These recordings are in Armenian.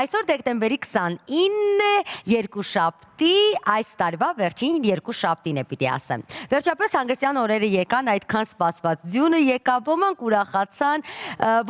Այսօր դեկտեմբերի 29 երկուշաբթի, այս տարվա վերջին երկուշաբթին է պիտի ասեմ։ Վերջապես հանգստյան օրերը եկան, այդքան սպասված ձյունը եկավ, ոմանք ուրախացան,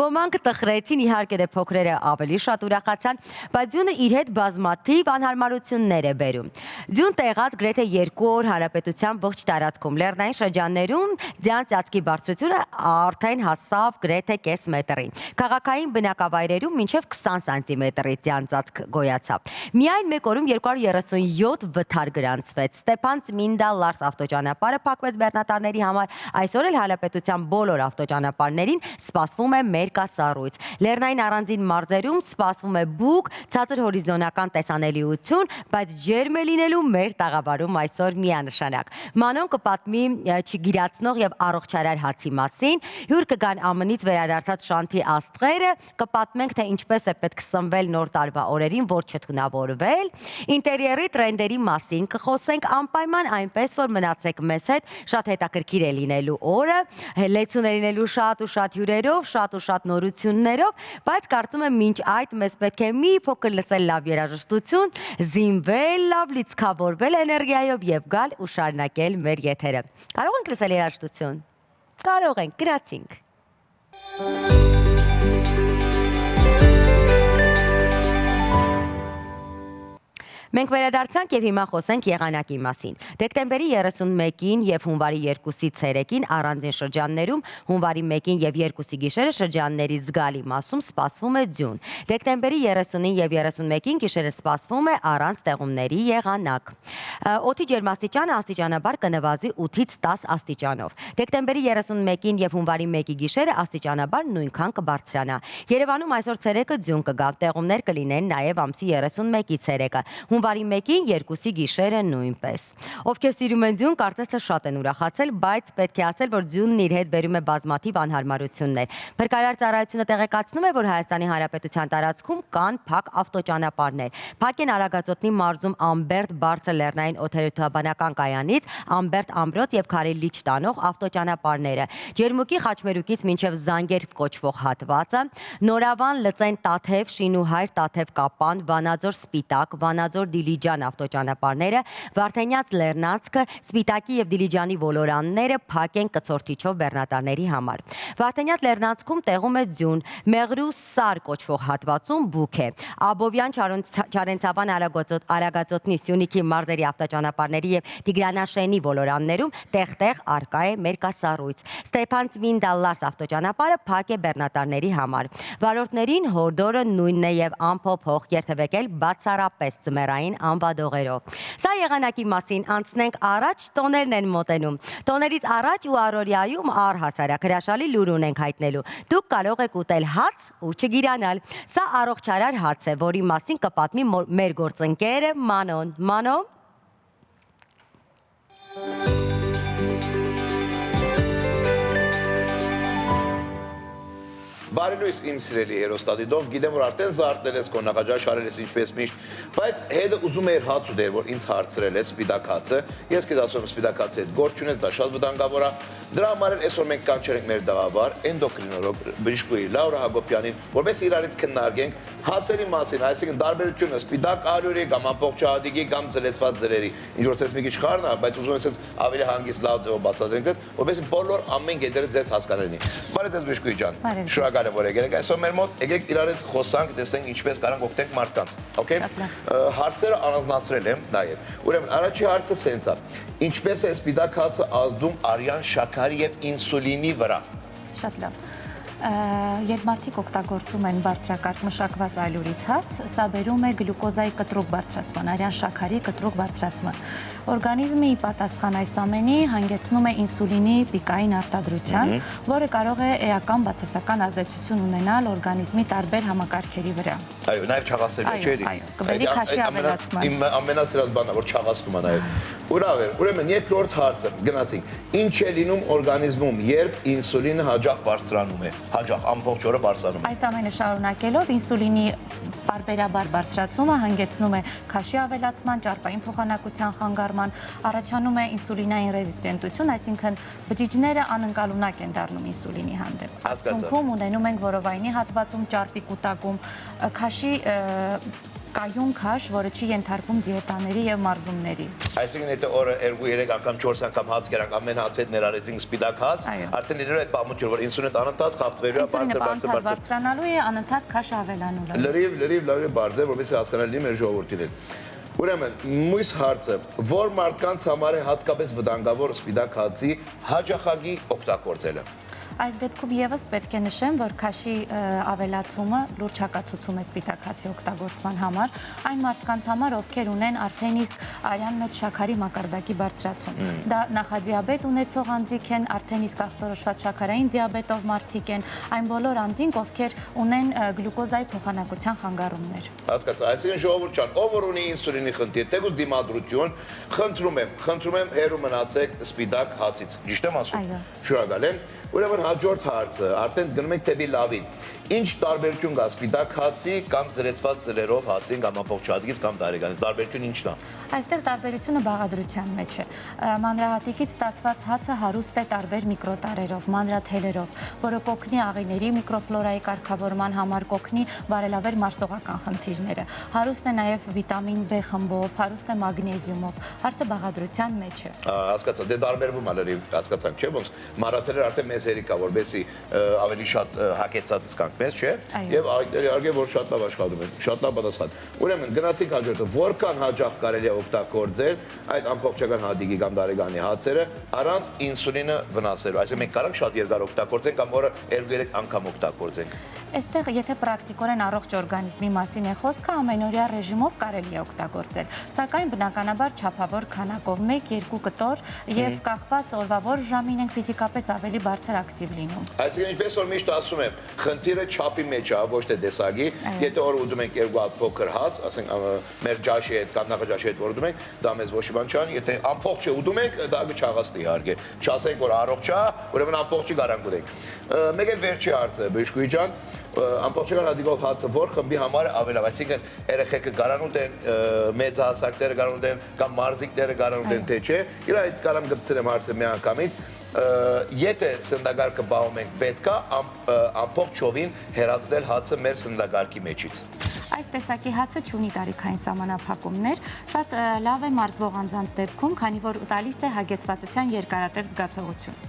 ոմանք տխրեցին, իհարկե դե փոքրերը ավելի շատ ուրախացան, բայց ձյունը իր հետ բազմաթիվ անհարմարություններ է բերում։ Ձյուն տեղած գրեթե 2 օր հանրապետության ողջ տարածքում, լեռնային շրջաններում ձյան ծածկի բարձրությունը արդեն հասավ գրեթե կես մետրի։ Քաղաքային բնակավայրերում մինչև 20 սանտիմետրի ձյան ծածկ գոյացավ։ Միայն մեկ օրում 237 վթար գրանցվեց։ Ստեփան-Ծմինդա-Լարս ավտոճանապարհը փակվեց բեռնատարների համար, այսօր էլ հանրապետության բոլոր ավտոճանապարհներին սպասվում է մերկասառույց։ Լեռնային առանձին մարզերում սպասվում է բուք, ցածր հորիզոնական տեսանելիություն, բայց ջերմ է լինելու մեր տաղավարում այսօր միանշանակ։ Մանոն կպատմի չգիրացնող եւ առողջարար հացի մասին, հյուր կգան ԱՄՆ-ից վերադարձած շանթի աստղերը, կպատմենք թե ինչպես է պետք սնվել նոր տարվա օրերին, որ չթունավորվել, ինտերիերի տրենդերի մասին կխոսենք անպայման, այնպես որ մնացեք մեզ հետ, շատ հետաքրքիր է լինելու օրը, լեցուն է լինելու շատ ու շատ հյուրերով, շատ ու շատ նորություններով, բայց կարծում եմ մինչ այդ մեզ պետք է մի փոքր լսել լավ երաժշտություն, զինվել լավ, լիցքավորվել էներգիայով եւ գալ ու շարունակել մեր եթերը։ Կարող ենք լսել երաժշտություն։ Կարող ենք, գրացինք։ Մենք վերադարձանք եւ հիմա խոսենք եղանակի մասին։ Դեկտեմբերի 31-ին եւ հունվարի 2-ի ցերեկին առանձին շրջաններում, հունվարի 1-ին եւ 2-ի գիշերը շրջանների զգալի մասում սպասվում է ձյուն։ Դեկտեմբերի 30-ին եւ 31-ին գիշերը սպասվում է առանց տեղումների եղանակ։ Օդի ջերմաստիճանը աստիճանաբար կնվազի 8-ից 10 աստիճանով։ Դեկտեմբերի 31-ին եւ հունվարի 1-ի գիշերը աստիճանաբար նույնքան կբարձրանա։ Երևանում այսօր ցերեկը ձյուն կգա, տեղումներ կլինեն նաեւ ամսի 31-ի ցերեկը։ Հունվարի 1-ին 2-ի գիշերը նույնպես։ Ովքեր սիրում են ձյուն, կարծես թե շատ են ուրախացել, բայց պետք է ասել, որ ձյունն իր հետ բերում է բազմաթիվ անհարմարություններ։ Փրկարար ծառայությունը տեղեկացնում է, որ Հայաստանի Հանրապետության տարածքում կան փակ ավտոճանապարհներ։ Փակ են Արագածոտնի մարզում Ամբերտ բարձր լեռնային օդերևութաբանական կայանից Ամբերտ ամրոց եւ Քարելիչ տանող ավտոճանապարհները։ Ջերմուկի Խաչմերուկից մինչև Զանգեր կոչվող հատվածը, Նորավան Լծեն Տաթև, Շինուհայր Տաթև Կապան, Վանաձոր Սպիտակ, Վանաձոր Դիլիջան ավտոճանապարհները, Վարդենյաց Լեռնանցքը, Սպիտակի եւ Դիլիջանի ոլորանները փակ են կցորդիչով բեռնատարների համար։ Վարդենյաց Լեռնանցքում տեղում է ձյուն, Մեղրու Սար կոչվող հատվածում բուք է։ Աբովյան Չարենցավան Արագածոտնի Սյունիքի մարզերի ավտոճանապարհների եւ Տիգրանաշենի ոլորաններում տեղ-տեղ արկա է մերկասառույց։ Ստեփան-Ծմինդա-Լարս ավտոճանապարհը փակ է բեռնատարների համար։ Վարորդներին հորդորը նույնն է եւ անփոփոխ երթևեկել բացառապես ձմեռային անվադողերով։ Սա եղանակի մասին, անցնենք առաջ, տոներն են մոտենում։ Տոներից առաջ ու առօրյայում առհասարակ հրաշալի լուր ունենք հայտնելու։ Դուք կարող եք ուտել հաց ու չգիրանալ։ Սա առողջարար հաց է, որի մասին կպատմի մեր գործընկերը Մանոն։ Մանո։ Բարելույս իմ սիրելի հերոստատիտող, գիտեմ որ արդեն զարթնել ես, քո նախաճաշ արել ես ինչպես միշտ, բայց հետը ուզում էր հաց ուտել, որ ինձ հարցրել ես սպիտակ հացը, ես քեզ ասում եմ սպիտակ հացի հետ գործ չունես, դա շատ վտանգավոր է, դրա համար էլ այսօր մենք կանչել ենք մեր դաղավար էնդոկրինոլոգ բժշկուհի Լաուրա Հակոբյանին, որպես իրար հետ քննարկենք հացերի մասին, այսինքն տարբերությունը սպիտակ արյուրի կամ ամբողջահատիկի կամ ձլեցված ձրերի, ինչ որ ասես մի քիչ խառն է, բայց ուզում ես ավելի հանգիստ լավ ձևով բացատրենք ձեզ, որպես բոլոր ամեն գետերը ձեզ հասկանալին։ Բարև ձեզ բժշկուհի ջան։ Շնորհակալ եմ որ եկեք այսօր մեր մոտ, եկեք իրար հետ խոսանք, տեսնենք ինչպես կարանք օգնենք մարդկանց։ Okay։ Հարցերը առանձնացրել եմ նաև։ Ուրեմն առաջի հարցը սենց է. ինչպես է սպիտակ հացը ազդում արյան շաքարի եւ ինսուլինի վրա։ Շատ լավ։ Երբ մարդիկ օգտագործում են բարձրակարգ մշակված այլուրից հաց, սա բերում է գլյուկոզայի կտրուկ բարձրացման, արյան շաքարի կտրուկ բարձրացման։ Օրգանիզմի պատասխան այս ամենի հանգեցնում է ինսուլինի պիկային արտադրության, որը կարող է էական բացասական ազդեցություն ունենալ օրգանիզմի տարբեր համակարգերի վրա։ Այո, նաև չաղացել է, չէ՞։ Այո, կբերի քաշի ավելացման։ Իմ ամենասիրած բանն է, որ չաղացնում է նաև։ Ուրեմն երկրորդ հարցը, գնացինք։ Ինչ է լինում օրգանիզմում, երբ ինսուլինը հաճախ բարձրանում է։ հաջող ամբողջ օրը բարձրանում է։ Այս ամենը շարունակելով ինսուլինի պարբերաբար բարձրացումը հանգեցնում է քաշի ավելացման, ճարպային փոխանակության խանգարման, առաջանում է ինսուլինային ռեզիստենտություն, այսինքն բջիջները անընկալունակ են դառնում ինսուլինի հանդեպ։ Արդյունքում ունենում ենք որովայնի հատվածում ճարպի կուտակում, քաշի կայուն քաշ, որը չի ենթարկվում դիետաների եւ մարզումների։ Այսինքն եթե օրը 2-3 անգամ 4 անգամ հաց կերանք, ամեն հացի հետ ներառեցինք սպիտակ հաց, արդեն իրար այդ բամուջը, որ ինսուլինը անընդհատ խախտվելու է, բարձր բարձրանալու է, անընդհատ քաշը ավելանալու։ Լրիվ բարձր, որովհետեւ հասկանալի մեր ժողովրդին է։ Ուրեմն, մյուս հարցը, որ մարդկանց համար է հատկապես վտանգավոր սպիտակ հացի հաճախակի օգտագործելը։ Այս դեպքում եւս պետք է նշեմ, որ քաշի ավելացումը լուրջ հակացուցում է սպիտակ հացի օգտագործման համար, այն մարդկանց համար, ովքեր ունեն արդեն իսկ արյան մեջ շաքարի մակարդակի բարձրացում։ Դա նախադիաբետ ունեցող անձիկ են, արդեն իսկ ախտորոշված շաքարային դիաբետով մարդիկ են, այն բոլոր անձինք, ովքեր ունեն գլյուկոզայի փոխանակության խանգարումներ։ Հասկացա, այսինքն ժողովուրդ ջան, ով որ ունի ինսուլինի խնդիր, թեկուզ դիմադրություն, խնդրում եմ հեռու մնացեք սպիտակ հացից։ Ճիշտ եմ ասում։ Շնորհակալ եմ։ Ուրեմն հաջորդ հարցը, արդեն գնում ենք դեպի լավին։ Ինչ տարբերություն կա սպիտակ հացի կամ ծրեցված ծրերով հացին կամ ամբողջ հատիկից կամ դարեգանից, տարբերությունը ինչն է։ Այստեղ տարբերությունը բաղադրության մեջ է։ Մանրահատիկից ստացված հացը հարուստ է տարբեր միկրոտարերով, մանրաթելերով, որը կօգնի աղիների միկրոֆլորայի կարգավորման համար, կօգնի բարելավել մարսողական խնդիրները։ Հարուստ է նաև վիտամին B խմբով, հարուստ է մագնեզիումով։ Հարցը բաղադրության մեջ է։ Հասկացա, դե տարբերվում է լրիվ, հասկացանք, չէ՞, ոնց մանրաթելերը արդեն մեզ հերիք է, որովհետեւ ավելի շատ հակեցած զգանք մեզ, չէ՞։ Եվ իհարկե որ շատ լավ աշխատում են, շատ լավ պատասխան։ Ուրեմն գնացիք հաջորդը, որքան հաճախ կարելի է օգտագործել այդ ամբողջական հատիկի կամ դարեգանի հացերը առանց ինսուլինը վնասելու։ Այսինքն մենք կարող շատ երկար օգտագործենք կամ օրը 2-3 անգամ օգտագործենք։ Այստեղ եթե պրակտիկորեն առողջ օրգանիզմի մասին է խոսքը, ամենօրյա ռեժիմով կարելի է օգտագործել, սակայն բնականաբար չափավոր քանակով 1-2 կտոր եւ կախված օրվա որ ժամին ենք ֆիզիկապես ավելի բարձր ակտիվ լինում։ Այսինքն ինչպես որ միշտ ասում եմ, խնդիրը չափի մեջ է, ոչ թե տեսակի։ Եթե օրը ուզում ենք 2 հատ փոքր հաց, ասենք մեր ջաշի հետ կամ նախաճաշի հետ որ ուտում ենք, դա մեզ ոչ մի բան չան, եթե ամբողջը ուտում ենք, դա կչաղացնի իհարկե։ Չասենք որ առողջ է, ուրեմն ամբողջի կարանք ուտենք։ Մեկ էլ վերջի հարցը, Բժշկուհի ջան, ամբողջական հատիկով հացը որ խմբի համար ավելավ, այսինքն երեխեքը գարանուտ են, մեծահասակները գարանուտ են կամ մարզիկները գարանուտ են, թե չէ։ Իրա այդ կարամ գծեմ հարցը միանգամից, եթե սննդակարգը բաղում ենք պետքա ամբողջովին հեռացնել հացը մեր սննդակարգի մեջից։ Այս տեսակի հացը չունի տարիքային սահմանափակումներ, շատ լավ է մարզվող անձանց դեպքում, քանի որ տալիս է հագեցվածության երկարատև զգացողություն։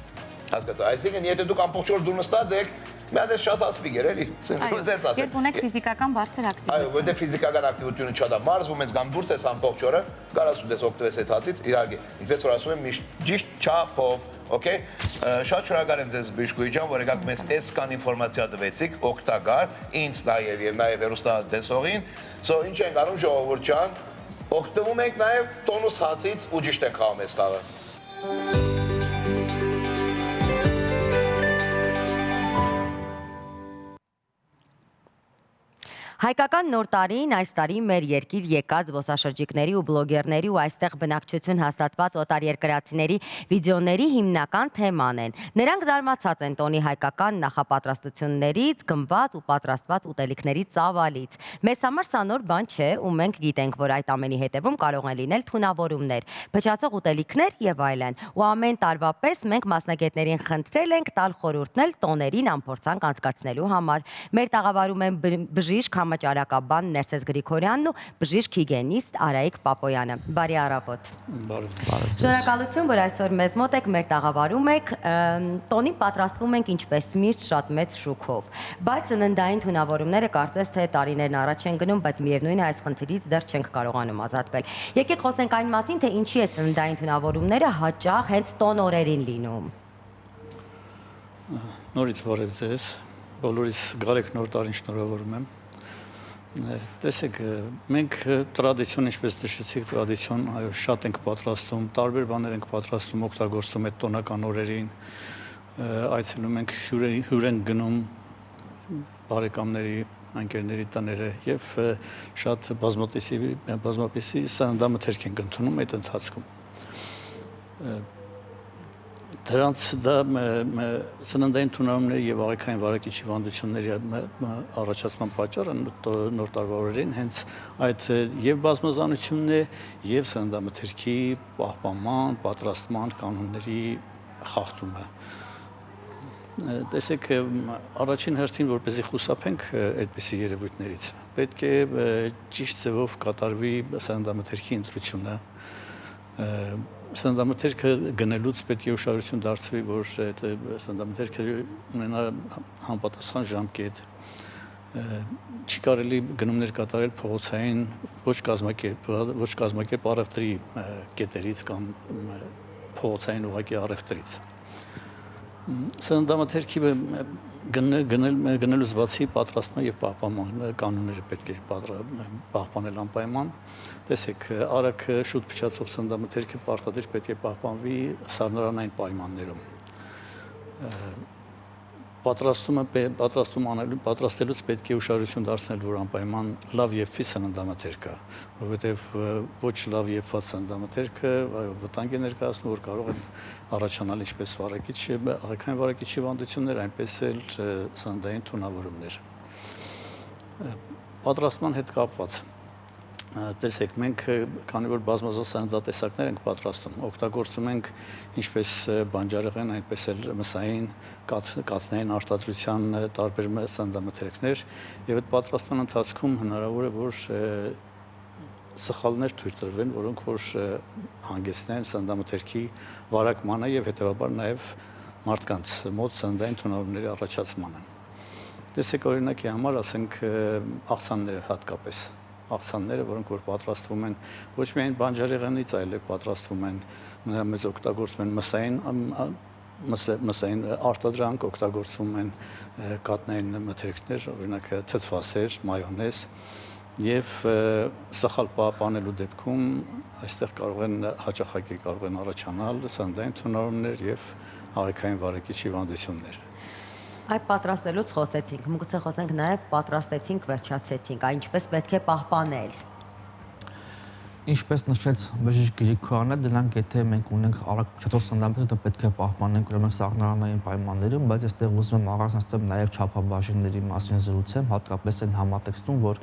Հասկացա, այսինքն եթե դուք ամբողջ օր դու նստած եք, մի հատ շատ ասպիգ էլի, սենց ասեք։ Երբ ունեք ֆիզիկական բարձր ակտիվություն։ Այո, որտեղ ֆիզիկական ակտիվությունը շատ է, մարզվում ես կամ դուրս ես ամբողջ օրը, կարաս ուտես օգտվես այդ հացից, իհարկե, ինչպես որ ասում եմ, միշտ ճիշտ չափով, օքեյ։ Շատ շնորհակալ եմ ձեզ Բժշկուհի ջան, որ եկաք մեզ այսքան ինֆորմացիա տվեցիք, օգտակար, ինձ եւ հեռուստատեսողին։ So ինչ ենք անում ժողովուրդ ջան, օգտվում ենք նաեւ տոնուս հացից ու ճիշտ ենք խաղում այս խաղը։ Հայկական նոր տարին այս տարի մեր երկիր եկած զբոսաշրջիկների ու բլոգերների ու այստեղ բնակչություն հաստատված օտարերկրացիների վիդեոների հիմնական թեման են։ Նրանք զարմացած են տոնի հայկական նախապատրաստություններից, գնված ու պատրաստված ուտելիքների ծավալից։ Մեզ համար սա նոր բան չէ, ու մենք գիտենք, որ այդ ամենի հետևում կարող են լինել թունավորումներ, փչացող ուտելիքներ եւ այլն։ Ու ամեն տարվա պես մենք մասնագետներին խնդրել ենք տալ խորհուրդներ տոներին անփորձանք անցկացնելու համար։ Մեր տաղավարում են բժիշկ Ճարակաբան Ներսես Գրիգորյանն ու բժիշկ հիգիենիստ Արայիկ Պապոյանը։ Բարի առավոտ։ Շնորհակալություն, որ այսօր մեզ մոտ եք, մեր տաղավարում եք։ Տոնին պատրաստվում ենք ինչպես միշտ շատ մեծ շուքով, բայց սննդային թունավորումները կարծես թե տարիներն առաջ են գնում, բայց միևնույն է այս խնդիրից դեռ չենք կարողանում ազատվել։ Եկեք խոսենք այն մասին, թե ինչի է սննդային թունավորումները հաճախ հենց տոն օրերին լինում։ Նորից բարև ձեզ, բոլորիս գարեկ նոր տարին շնորհավորում եմ։ Տեսեք, մենք տրադիցիոն, ինչպես նշեցիք, տրադիցիոն, այո, շատ ենք պատրաստում, տարբեր բաներ ենք պատրաստում, օգտագործում այդ տոնական օրերին, այցելում ենք հյուր ենք գնում բարեկամների, ընկերների տները եւ շատ բազմապիսի սննդամթերք ենք ընդունում այդ ընթացքում։ Դրանց դա սննդային թունավորումների եւ աղիքային վարակիչ հիվանդությունների առաջացման պատճառը նոր տարվա օրերին հենց այդ եւ բազմազանությունն է եւ սննդամթերքի պահպանման, պատրաստման կանոնների խախտումը։ Տեսեք, առաջին հերթին որպեսզի խուսափենք այդպիսի երևույթներից, պետք է ճիշտ ձևով կատարվի սննդամթերքի ընտրությունը։ Սննդամթերքը գնելուց պետք է ուշադրություն դարձվի, որ այդ սննդամթերքը ունենա համապատասխան ժամկետ։ Չի կարելի գնումներ կատարել փողոցային ոչ կազմակերպ առևտրի կետերից կամ փողոցային ուղղակի առևտրից։ Սննդամթերքի գնելուց բացի պատրաստման եւ պահպանման կանոնները պետք է պահպանել անպայման։ Տեսեք, արագ շուտ փչացող սննդամթերքը պարտադիր պետք է պահպանվի սառնարանային պայմաններում։ Պատրաստելուց պետք է ուշադրություն դարձնել, որ անպայման լավ եփվի սննդամթերքը, որովհետև ոչ լավ եփված սննդամթերքը վտանգ է ներկայացնում, որ կարող են առաջանալ ինչպես աղիքային վարակիչ հիվանդություններ, այնպես էլ սննդային թունավորումներ։ Պատրաստման հետ կապված տեսեք, մենք քանի որ բազմազան սննդատեսակներ ենք պատրաստում, օգտագործում ենք ինչպես բանջարեղեն, այնպես էլ մսային, կաթնային արտադրության տարբեր սննդամթերքներ եւ այդ պատրաստման ընթացքում հնարավոր է որ սխալներ թույլ տրվեն, որոնք որ հանգեցնեն սննդամթերքի վարակմանը եւ հետեւաբար նաեւ մարդկանց մոտ սննդային թունավորումների առաջացմանը։ Տեսեք, օրինակի համար ասենք աղցանները հատկապես աղցանները, որոնք որ պատրաստվում են ոչ միայն բանջարեղենից, այլև պատրաստվում են նրա մեծ օգտագործում են մսային արտադրանք, օգտագործում են կաթնային մթերքներ, օրինակ թթվասեր, մայոնեզ եւ սխալ պահպանելու դեպքում այստեղ հաճախակի կարող են առաջանալ սննդային թունավորումներ եւ աղիքային վարակիչ հիվանդություններ։ Այդ պատրաստելուց խոսեցինք, միգուցե խոսենք նաև պատրաստեցինք, վերջացեցինք, այն ինչպես պետք է պահպանել։ Ինչպես նշեց բժիշկ Գրիգորյանը, դրանք եթե մենք ունենք արագ փչացող սննդամթերք, պետք է պահպանենք ուրեմն սառնարանային պայմաններում, բայց այստեղ ուզում եմ առանձնացնել նաև չափաբաժինների մասին զրուցեմ, հատկապես այն համատեքստում, որ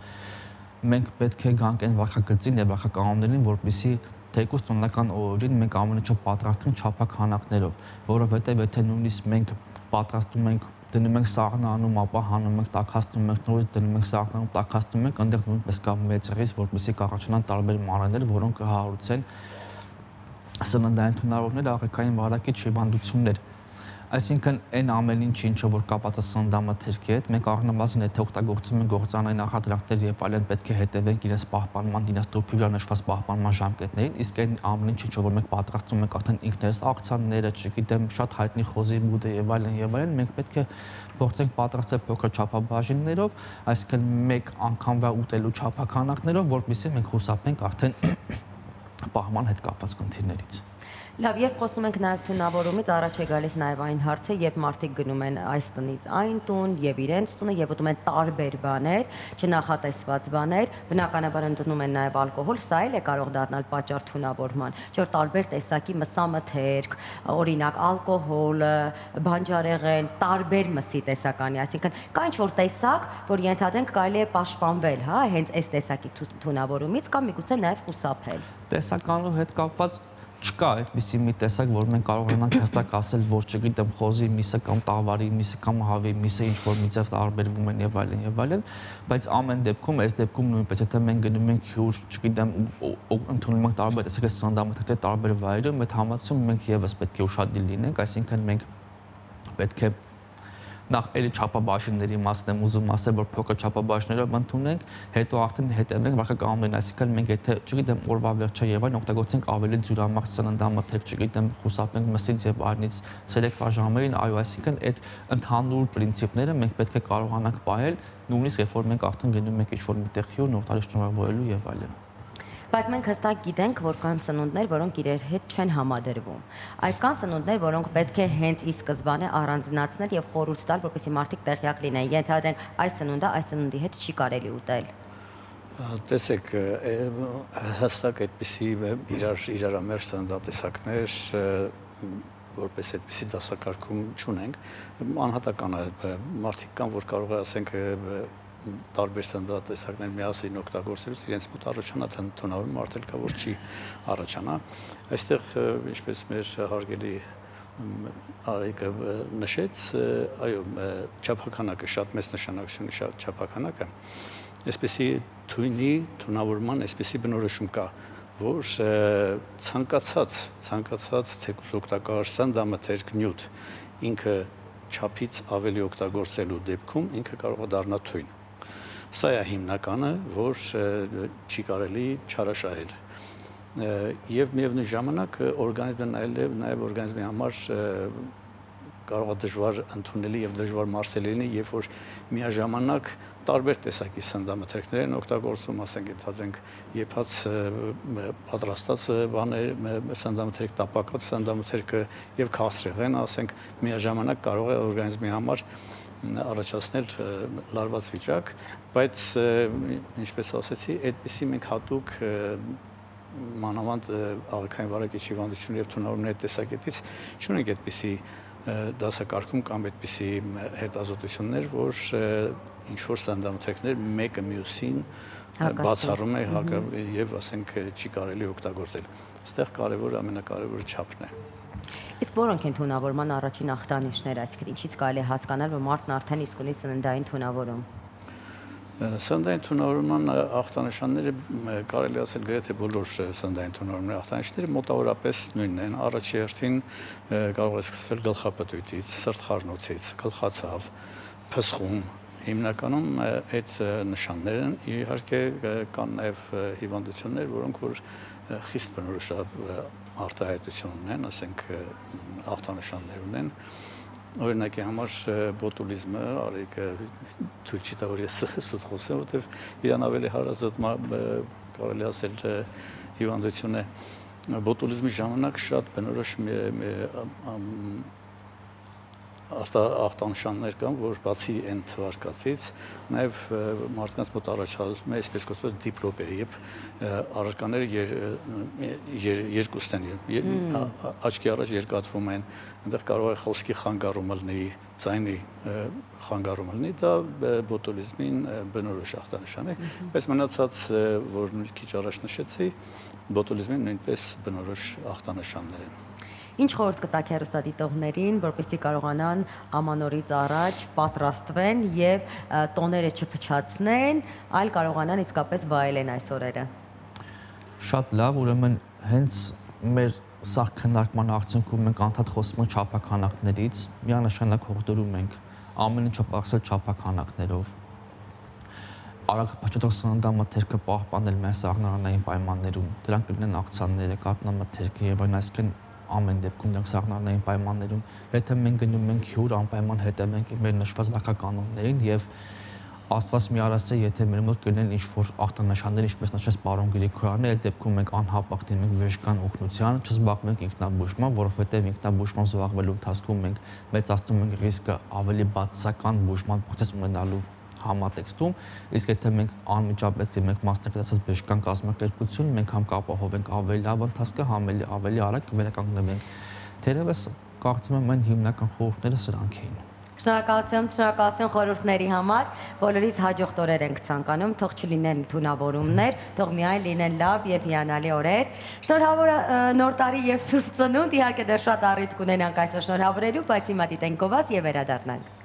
մենք պետք է գանք այն վարքագծին եւ վարքականոններին, որպեսզի թեկուզ տնական օրերին մենք ամեն ինչը պատրաստենք չափաքանակներով, որովհետեւ եթե նույնիսկ մենք պատրաստում ենք դնում ենք սառնանում, ապա հանում ենք, տաքացնում ենք, նորից դնում ենք սառնանում, տաքացնում ենք, այնտեղ նույնպես կա մեծ ռիսկ, որպեսզի կառաջանան տարբեր մանրէներ, որոնք կհարուցեն սննդային թունավորումներ, աղիքային վարակիչ հիվանդություններ։ Այսինքն այն ամեն ինչը որ կապված է սննդամթերքի հետ, մենք առնվազն եթե օգտագործում ենք գործանային նախադրանքներ եւ այլն, պետք է հետևենք իրենց պահպանման, իրենց տրոփի վրա նշված պահպանման ժամկետներին, իսկ այն ամեն ինչը որ մենք պատրաստում ենք արդեն ինքներս աղցանները, չգիտեմ, շատ հայտնի խոզի բուդը եւ այլն, մենք պետք է փորձենք պատրաստել փոքր չափաբաժիններով, այսինքն մեկ անգամվա ուտելու չափաքանակներով, որպեսզի մենք խուսափենք արդեն պահման հետ կապված խնդիրներից։ Լավ, երբ խոսում ենք նաև թունավորումից, առաջ է գալիս նաև այն հարցը, երբ մարդիկ գնում են այս տնից այն տուն եւ իրենց տունը եւ ուտում են տարբեր բաներ, չնախատեսված բաներ, բնականաբար ընդունում են նաև ալկոհոլ, սա էլ է կարող դառնալ պատճառ թունավորման, չէ՞ որ տարբեր տեսակի մսամթերք, օրինակ ալկոհոլը, բանջարեղեն, տարբեր մսի տեսականի, այսինքն կա ինչ-որ տեսակ, որ ենթադրենք կարելի է պաշտպանվել, հա, հենց այս տեսակի թունավորումից կամ միգուցե նաև խուսափել։ Տեսականու հետ կապված չկա այդպիսի մի տեսակ, որ մենք կարող ենք հստակ ասել, որ չգիտեմ, խոզի միսը կամ տավարի միսը կամ հավի միսը ինչ որ մի ձև տարբերվում են եւ այլն, բայց ամեն դեպքում, այս դեպքում նույնպես եթե մենք գնում ենք հյուր, չգիտեմ, ընդունում ենք տարբեր տեսակի սննդամթերքներ տարբեր վայրերում, այդ համացում մենք եւս պետք է ուշադիր լինենք, այսինքն մենք պետք է նախ էլի չափաբաժինների մասն եմ ուզում ասել, որ փոքր չափաբաժներով ընդունենք, հետո արդեն հետևենք վարքականոններին, այսինքն մենք եթե, չգիտեմ, օրվա վերջը եւ այն օգտագործենք ավելի ջուրամաղ սննդամթերք, չգիտեմ, խուսափենք մսից եւ այլնից ցերեկվա ժամերին, այո, այսինքն այդ ընդհանուր պրինցիպները մենք պետք է կարողանանք պահել, նույնիսկ երբ որ մենք արդեն գնում ենք ինչ-որ միտեղ հյուր, նոր տարի շնորհավորելու եւ այլն։ Բայց մենք հստակ գիտենք, որ կան սնունդներ, որոնք իրար հետ չեն համադրվում։ Այդ կան սնունդներ, որոնք պետք է հենց ի սկզբանե առանձնացնել եւ խորհուրդ տալ, որպեսզի մարդիկ տեղյակ լինեն։ Ենթադրենք, այս սնունդը այս սնունդի հետ չի կարելի ուտել։ Տեսեք, հստակ այդպիսի իրարամերժ սննդատեսակներ որպես այդպիսի դասակարգում չունենք, անհատական է մարդիկ կան, որ կարող է ասենք տարբեր սննդատեսակներ միասին օգտագործելուց իրենց մոտ առաջանա տնօրեն մարդել կա, որ չի առաջանա։ Այստեղ ինչպես մեր հարգելի Արայիկը նշեց, այո, չափականակը շատ մեծ նշանակություն ունի չափականակը։ Այսպեսի թույնի թունավորման այսպեսի բնորոշում կա, որ ցանկացած թեկուզ օգտակար սննդամթերք նյութ ինքը չափից ավելի օգտագործելու դեպքում ինքը կարող է դառնալ թույն։ Սա է հիմնականը, որ չի կարելի չարաշահել։ Եվ միևնույն ժամանակ օրգանիզմը նաև օրգանիզմի համար կարող է դժվար ընդունելի եւ դժվար մարսելի լինի, երբ որ միաժամանակ տարբեր տեսակի սննդամթերքներ են օգտագործում, ասենք ենթադրենք եփած պատրաստած բաներ, սննդամթերք, տապակած սննդամթերքը եւ քաղցրեղեն, ասենք միաժամանակ կարող է օրգանիզմի համար առաջացնել լարված վիճակ, բայց ինչպես ասեցի, այդպեսի մենք հատուկ մանավանդ աղիքային վարակիչ հիվանդություն եւ թունավորումների տեսակետից չունենք այդպիսի դասակարգում կամ այդպիսի հետազոտություններ, որ ինչ որ սննդամթերքներ մեկը մյուսին բացառում է եւ ասենք չի կարելի օգտագործել։ Այստեղ ամենակարևորը չափն է։ Իսկ որոնք են թունավորման առաջին ախտանիշները, այսինքն ինչից կարելի է հասկանալ, որ մարդն արդեն իսկ ունի սննդային թունավորում։ Սննդային թունավորման ախտանշանները կարելի ասել գրեթե բոլոր սննդային թունավորումների ախտանիշները մոտավորապես նույնն են։ Առաջի հերթին կարող է սկսվել գլխապտույտից, սրտխառնոցից, գլխացավ, փսխում։ Հիմնականում այդ նշաններն իհարկե կան նաև հիվանդություններ, որոնք որ խիստ բնորոշ արտահայտություն ունեն, ասենք ախտանշաններ ունեն։ Օրինակի համար բոտուլիզմը, Արայիկը թույլ չի տա, որ ես սուտ խոսեմ, որտեղ իրան ավելի հարազատ կարելի ասել հիվանդություն է։ Բոտուլիզմի ժամանակ շատ բնորոշ ախտանշաններ կան, որ բացի այն թվարկածից, նաև մարդկանց մոտ առաջացնում է այսպես կոչված դիպրոպիա, երբ առարկաները երկուստ են, աչքի առաջ երկաթվում են, այնտեղ կարող է խոսքի խանգարումը լինի, ձայնի խանգարումը լինի, դա բոտուլիզմին բնորոշ ախտանշան է, բայց մնացած, որ քիչ առաջ նշեցի, բոտուլիզմին նույնպես բնորոշ ախտանշաններ են։ Ինչ խորհուրդ կտաք հեռուստադիտողներին, որպեսզի կարողանան ամանորից առաջ պատրաստվեն եւ տոները չփչացնեն, այլ կարողանան իսկապես վայելեն այս օրերը։ Շատ լավ, ուրեմն հենց մեր սաղ քննարկման արդյունքում մենք անդադ խոսում ենք չափականակներից, միանշանակ հորդորում ենք ամեն ինչ ապահովել չափականակներով։ Արագ փչացող սննդամթերքը պահպանել մեր սաղնարանային պայմաններում, դրանք կլինեն աղցանները, կատնամթերքը եւ այլն, այսինքն ամեն դեպքում դրանք սաղնարանային պայմաններում, եթե մենք գնում ենք հյուր, անպայման հետևենք մեր նշված վարքականոններին եւ Աստված մի արասե, եթե մեր մոտ կլինեն ինչ-որ ախտանշաններ, ինչպես նշեց պարոն Գրիգորյանը, այդ դեպքում մենք անհապաղ դիմենք բժշկական օգնության, չզբաղվենք ինքնաբուժման, որովհետև ինքնաբուժման զբաղվելու ընթացքում մենք մեծացնում ենք ռիսկը ավելի բացասական բուժման process ունենալու համատեքստում, իսկ եթե մենք անմիջապես դիմենք մասնագիտացած բժշկական կազմակերպություն, մենք համ կապահովենք ավելի լավ ընթացքը, համ ավելի արագ կվերականգնվենք։ Թերևս կարծում եմ այն հիմնական խորհուրդները սրանք էին։ Շնորհակալություն խորհուրդների համար, բոլորից հաջող օրեր ենք ցանկանում, թող չլինեն թունավորումներ, թող միայն լինեն լավ եւ հիանալի օրեր։ Շնորհավոր նոր տարի եւ Սուրբ Ծնունդ, իհարկե դեռ շատ առիթ կունենանք այսօր շնորհավորելու, բայց հիմա դիտենք գովազ եւ վերադառնանք։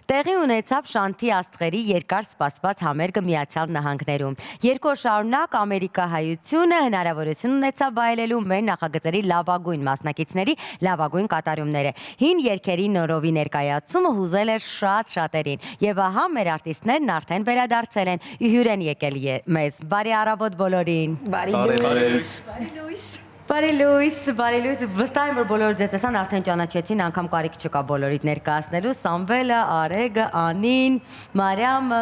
Տեղի ունեցավ Շանթի աստղերի երկար սպասված համերգը Միացյալ Նահանգներում։ Երկու օր շարունակ ամերիկահայությունը հնարավորություն ունեցավ վայելելու մեր նախագծերի լավագույն մասնակիցների լավագույն կատարումները։ Հին երգերի նորովի ներկայացումը հուզել էր շատերին։ Եվ ահա մեր արտիստներն արդեն վերադարձել են, հյուր են եկել մեզ։ Բարի առավոտ բոլորին։ Բարի լույս, վստահ եմ, որ բոլորը ձեզ տեսան, արդեն ճանաչեցին, անգամ կարիք չկա բոլորիդ ներկայացնելու, Սամվելը, Արեգը, Անին, Մարիամը,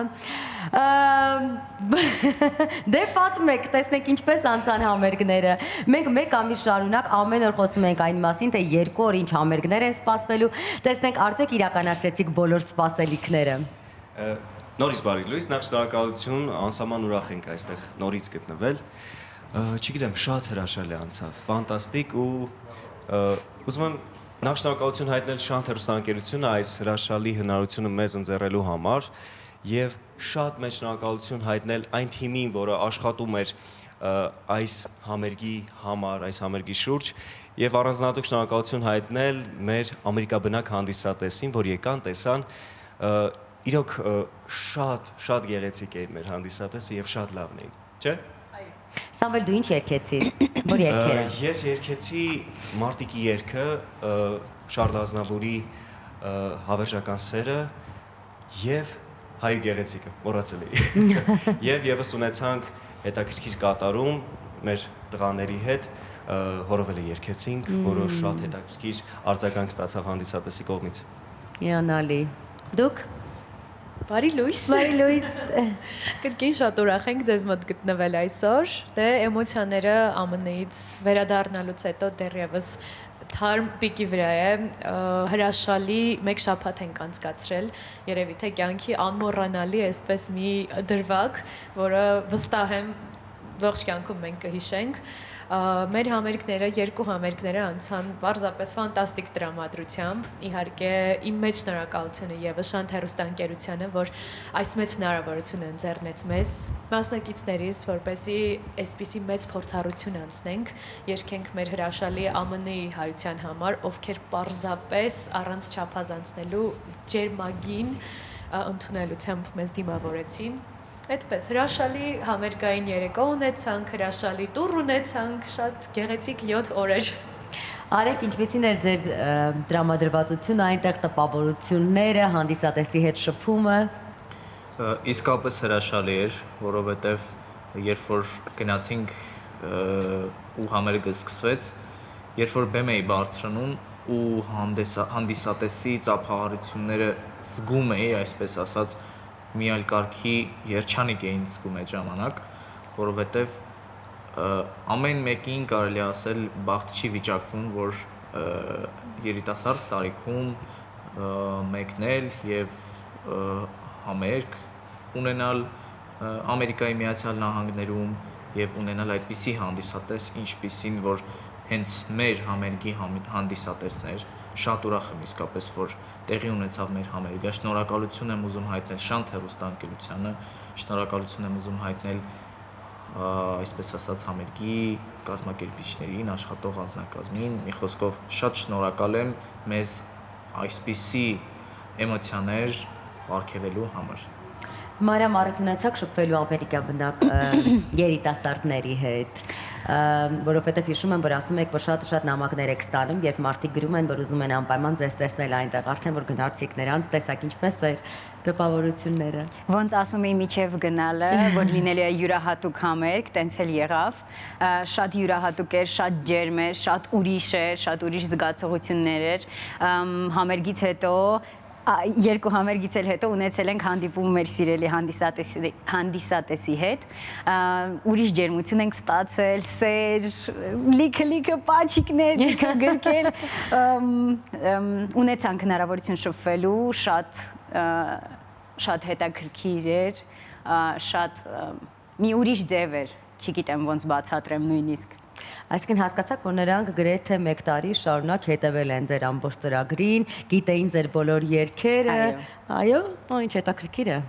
դե պատմեք, տեսնեք ինչպես անցան համերգները, մենք մեկ ամիս շարունակ ամեն օր խոսում ենք այն մասին, թե 2 օր ինչ համերգներ են սպասվելու, տեսնենք արդյոք իրականացրեցիք բոլոր սպասելիքները։ Նորից բարի լույս, նախ շնորհակալություն, անսահման ուրախ ենք այստեղ նորից գտնվել։ Չգիտեմ, շատ հրաշալի անցավ, ֆանտաստիկ ու ուզում եմ նախ շնորհակալություն հայտնել Շանթ հեռուստաընկերությունը այս հրաշալի հնարավորությունը մեզ ընձեռելու համար եւ շատ մեծ շնորհակալություն հայտնել այն թիմին, որը աշխատում էր այս համերգի համար, այս համերգի շուրջ եւ առանձնահատուկ շնորհակալություն հայտնել մեր ամերիկաբնակ հանդիսատեսին, որ եկան, տեսան իրոք շատ գեղեցիկ էին մեր հանդիսատեսը եւ շատ լավն էին, չէ՞։ Սամվել, դու ինչ երգեցիր? Որ երգերը։ Ես երգեցի Մարտիկի երգը, Շարլ Ազնավուրի հավերժական սերը եւ Հայ գեղեցիկը, մոռացել էի։ Եվ եւս ունեցանք հետաքրքիր կատարում մեր տղաների հետ, հորովելը երգեցինք, որը շատ հետաքրքիր արձագանք ստացավ հանդիսատեսի կողմից։ Հիանալի։ Դուք։ Բարի լույս։ Բարի լույս։ Կրկին շատ ուրախ ենք ձեզ մոտ գտնվել այսօր։ Դե էմոցիաները ԱՄՆ-ից վերադառնալուց հետո դեռևս թարմ պիկի վրա է, հրաշալի մեկ շաբաթ ենք անցկացրել, երևի թե կյանքի անմոռանալի այսպես մի դրվագ, որը վստահ եմ ողջ կյանքում մենք կհիշենք։ Մեր համերգները, երկու համերգները անցան պարզապես ֆանտաստիկ տրամադրությամբ, իհարկե իմ մեծ շնորհակալությունը եւս Շանթ հեռուստաընկերությանը, որ այս մեծ հնարավորություն ընձեռնեց մեզ, մասնակիցներիս, որպեսզի այսպիսի մեծ փորձառություն անցնենք, երգենք մեր հրաշալի ԱՄՆ-ի հայության համար, ովքեր պարզապես առանց չափազանցնելու ջերմագին ընդունելությամբ մեզ դիմավորեցին։ Այդպես հրաշալի համերգային երեկո ունեցանք, հրաշալի տուր ունեցանք, շատ գեղեցիկ 7 օրեր։ Արեք, ինչպեսին էր ձեր տրամադրվածությունը, այնտեղ տպավորությունները, հանդիսատեսի հետ շփումը։ Իսկապես հրաշալի էր, որովհետև երբ որ գնացինք ու համերգը սկսվեց, երբ որ բեմ էի բարձրանում ու հանդիսատեսի ծափահարությունները զգում էի, այսպես ասած, մի այլ կարգի երջանիկ էին զգում այդ ժամանակ, որովհետև ամեն մեկին կարելի ասել բախտ չի վիճակվում, որ երիտասարդ տարիքում մեկնել եւ համերգ ունենալ Ամերիկայի Միացյալ Նահանգներում եւ ունենալ այդպիսի հանդիսատես, ինչպիսին որ հենց մեր համերգի հանդիսատեսներ, շատ ուրախ եմ իսկապես, որ տեղի ունեցավ մեր համերգը, շնորհակալություն եմ ուզում հայտնել Շանթ հեռուստաընկերությանը, շնորհակալություն եմ ուզում հայտնել այսպես ասած համերգի կազմակերպիչներին, աշխատող անձնակազմին, մի խոսքով շատ շնորհակալ եմ մեզ այսպիսի էմոցիաներ պարգևելու համար։ Մանրամարդ ունեցաք շփվելու ամերիկաբնակ երիտասարդների հետ, որովհետև հիշում եմ, որ ասում եք, որ շատ նամակներ եք ստանում, երբ մարդիկ գրում են, որ ուզում են անպայման ձեզ տեսնել այնտեղ, արդեն որ գնացիք նրանց, տեսակ ինչպես էր տպավորությունները։ Ոնց ասում էի միջև գնալը, որ լինելու է յուրահատուկ համերգ, տենց էլ եղավ, շատ յուրահատուկ էր, շատ ջերմ էր, շատ ուրիշ զգացողություններ էր, համերգից հետո երկու համերգից հետո ունեցել ենք հանդիպում մեր սիրելի հանդիսատեսի հետ, ուրիշ ջերմություն ենք ստացել, սեր, լիքը պաչիկներ, լիքը գրքեր, ունեցանք հնարավորություն շփվելու, շատ հետաքրքիր էր, շատ մի ուրիշ ձև էր, չգիտեմ ոնց բացատրեմ նույնիսկ։ Այսինքն հասկացաք, որ նրանք գրեթե 1 տարի շարունակ հետևել են ձեր ամբողջ ծրագրին, գիտեին ձեր բոլոր երգերը։ Այո, ինչ հետաքրքիր է։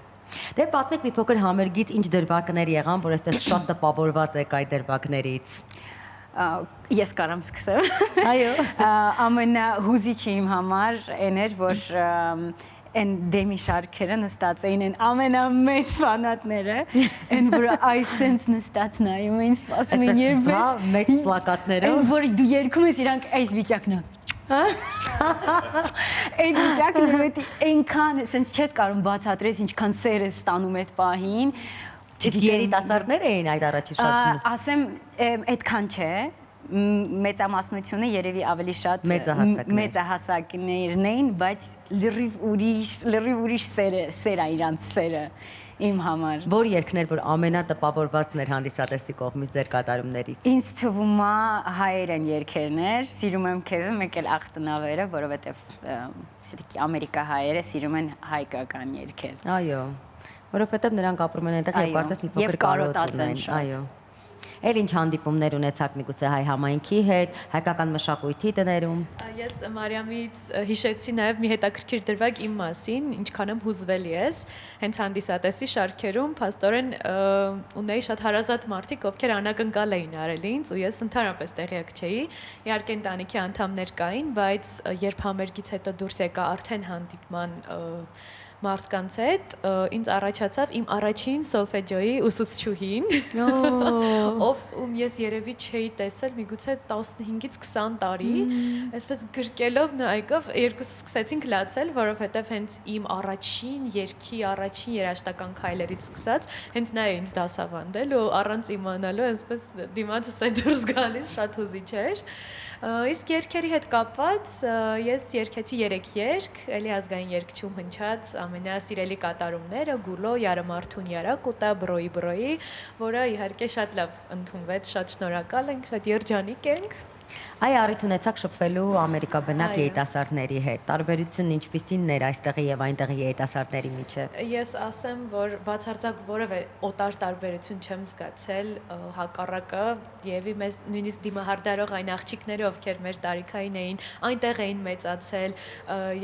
Դե պատմեք մի փոքր համերգից ինչ դրվագներ եղան, որ այստեղ շատ տպավորված եք այդ դրվագներից։ Ես կարամ սկսեմ։ Այո։ Ամենահուզիչը իմ համար այն էր, որ այն դեմի շարքերը նստած էին այն ամենամեծ ֆանատները, այն որ այսենց նստած նայում էին, սպասում էին երբես։ Հա, մեծ պլակատներով։ Այն որ դու երգում ես իրանք այս վիճակն է։ Այդ վիճակն է, այնքան, ասենց չես կարող բացատրես ինչքան սեր է ստանում այդ պահին։ Երիտասարդներ էին այդ առաջի շարքում։ Ասեմ, այդքան չէ։ Մեծամասնությունը երևի ավելի շատ մեծահասակներն էին, բայց լրիվ ուրիշ սեր է իրանց սերը իմ համար։ Որ երգներ, որ ամենատպավորվածն էր հանդիսատեսի կողմից ձեր կատարումներից։ Ինձ թվում է հայերեն երգերներ, սիրում եմ քեզ, մեկ էլ աղտնավերը, որովհետև Ամերիկա հայերը սիրում են հայկական երգեր։ Այո։ Որովհետև նրանք ապրում են այնտեղ եւ կարծես մի Այո, եւ փոքր կարոտ կարոտած են ունեն, շատ։ այո։ Էլ ինչ հանդիպումներ ունեցաք միգուցե հայ համայնքի հետ, հայկական մշակույթի տներում։ Ես Մարիամից հիշեցի նաև մի հետաքրքիր դրվագ իմ մասին, ինչքան եմ հուզվել ես, հենց հանդիսատեսի շարքերում փաստորեն ունեի շատ հարազատ մարդիկ, ովքեր անակնկալ էին արել ինձ, ու ես ընդհանրապես տեղյակ չէի։ Իհարկե ընտանիքի անդամներ կային, բայց երբ համերգից հետո դուրս եկա արդեն հանդիպման մարդկանց հետ, ինձ առաջացավ իմ առաջին սոլֆեջոյի ուսուցչուհին, ում ես երևի չէի տեսել միգուցե 15-ից 20 տարի, այսպես գրկելով նայկով երկուսս սկսեցինք լացել, որովհետև հենց իմ առաջին երգի առաջին երաժշտական քայլերից սկսած, հենց նա է ինձ դասավանդել ու առանց իմանալու այսպես դիմացս է դուրս գալիս, շատ հուզիչ էր։ Իսկ երգերի հետ կապված ես երգեցի 3 երգ, էլի ազգային երգչում հնչած ամենասիրելի կատարումները Գուլո, Յարմարթուն Յարակուտա, Բրոյի, որը իհարկե շատ լավ ընդունվեց, շատ շնորհակալ ենք, շատ երջանիկ ենք։ Այ առիթ ունեցաք շփվելու ամերիկաբնակ երիտասարդների հետ։ Տարբերությունն ինչպիսին էր այստեղի եւ այնտեղի երիտասարդների միջեւ։ Ես ասեմ, որ բացարձակ որևէ օտար տարբերություն չեմ զգացել, հակառակը եւի մեզ նույնիսկ դիմահարդարող այն աղջիկները, ովքեր մեր տարիքային էին, այնտեղ էին մեծացել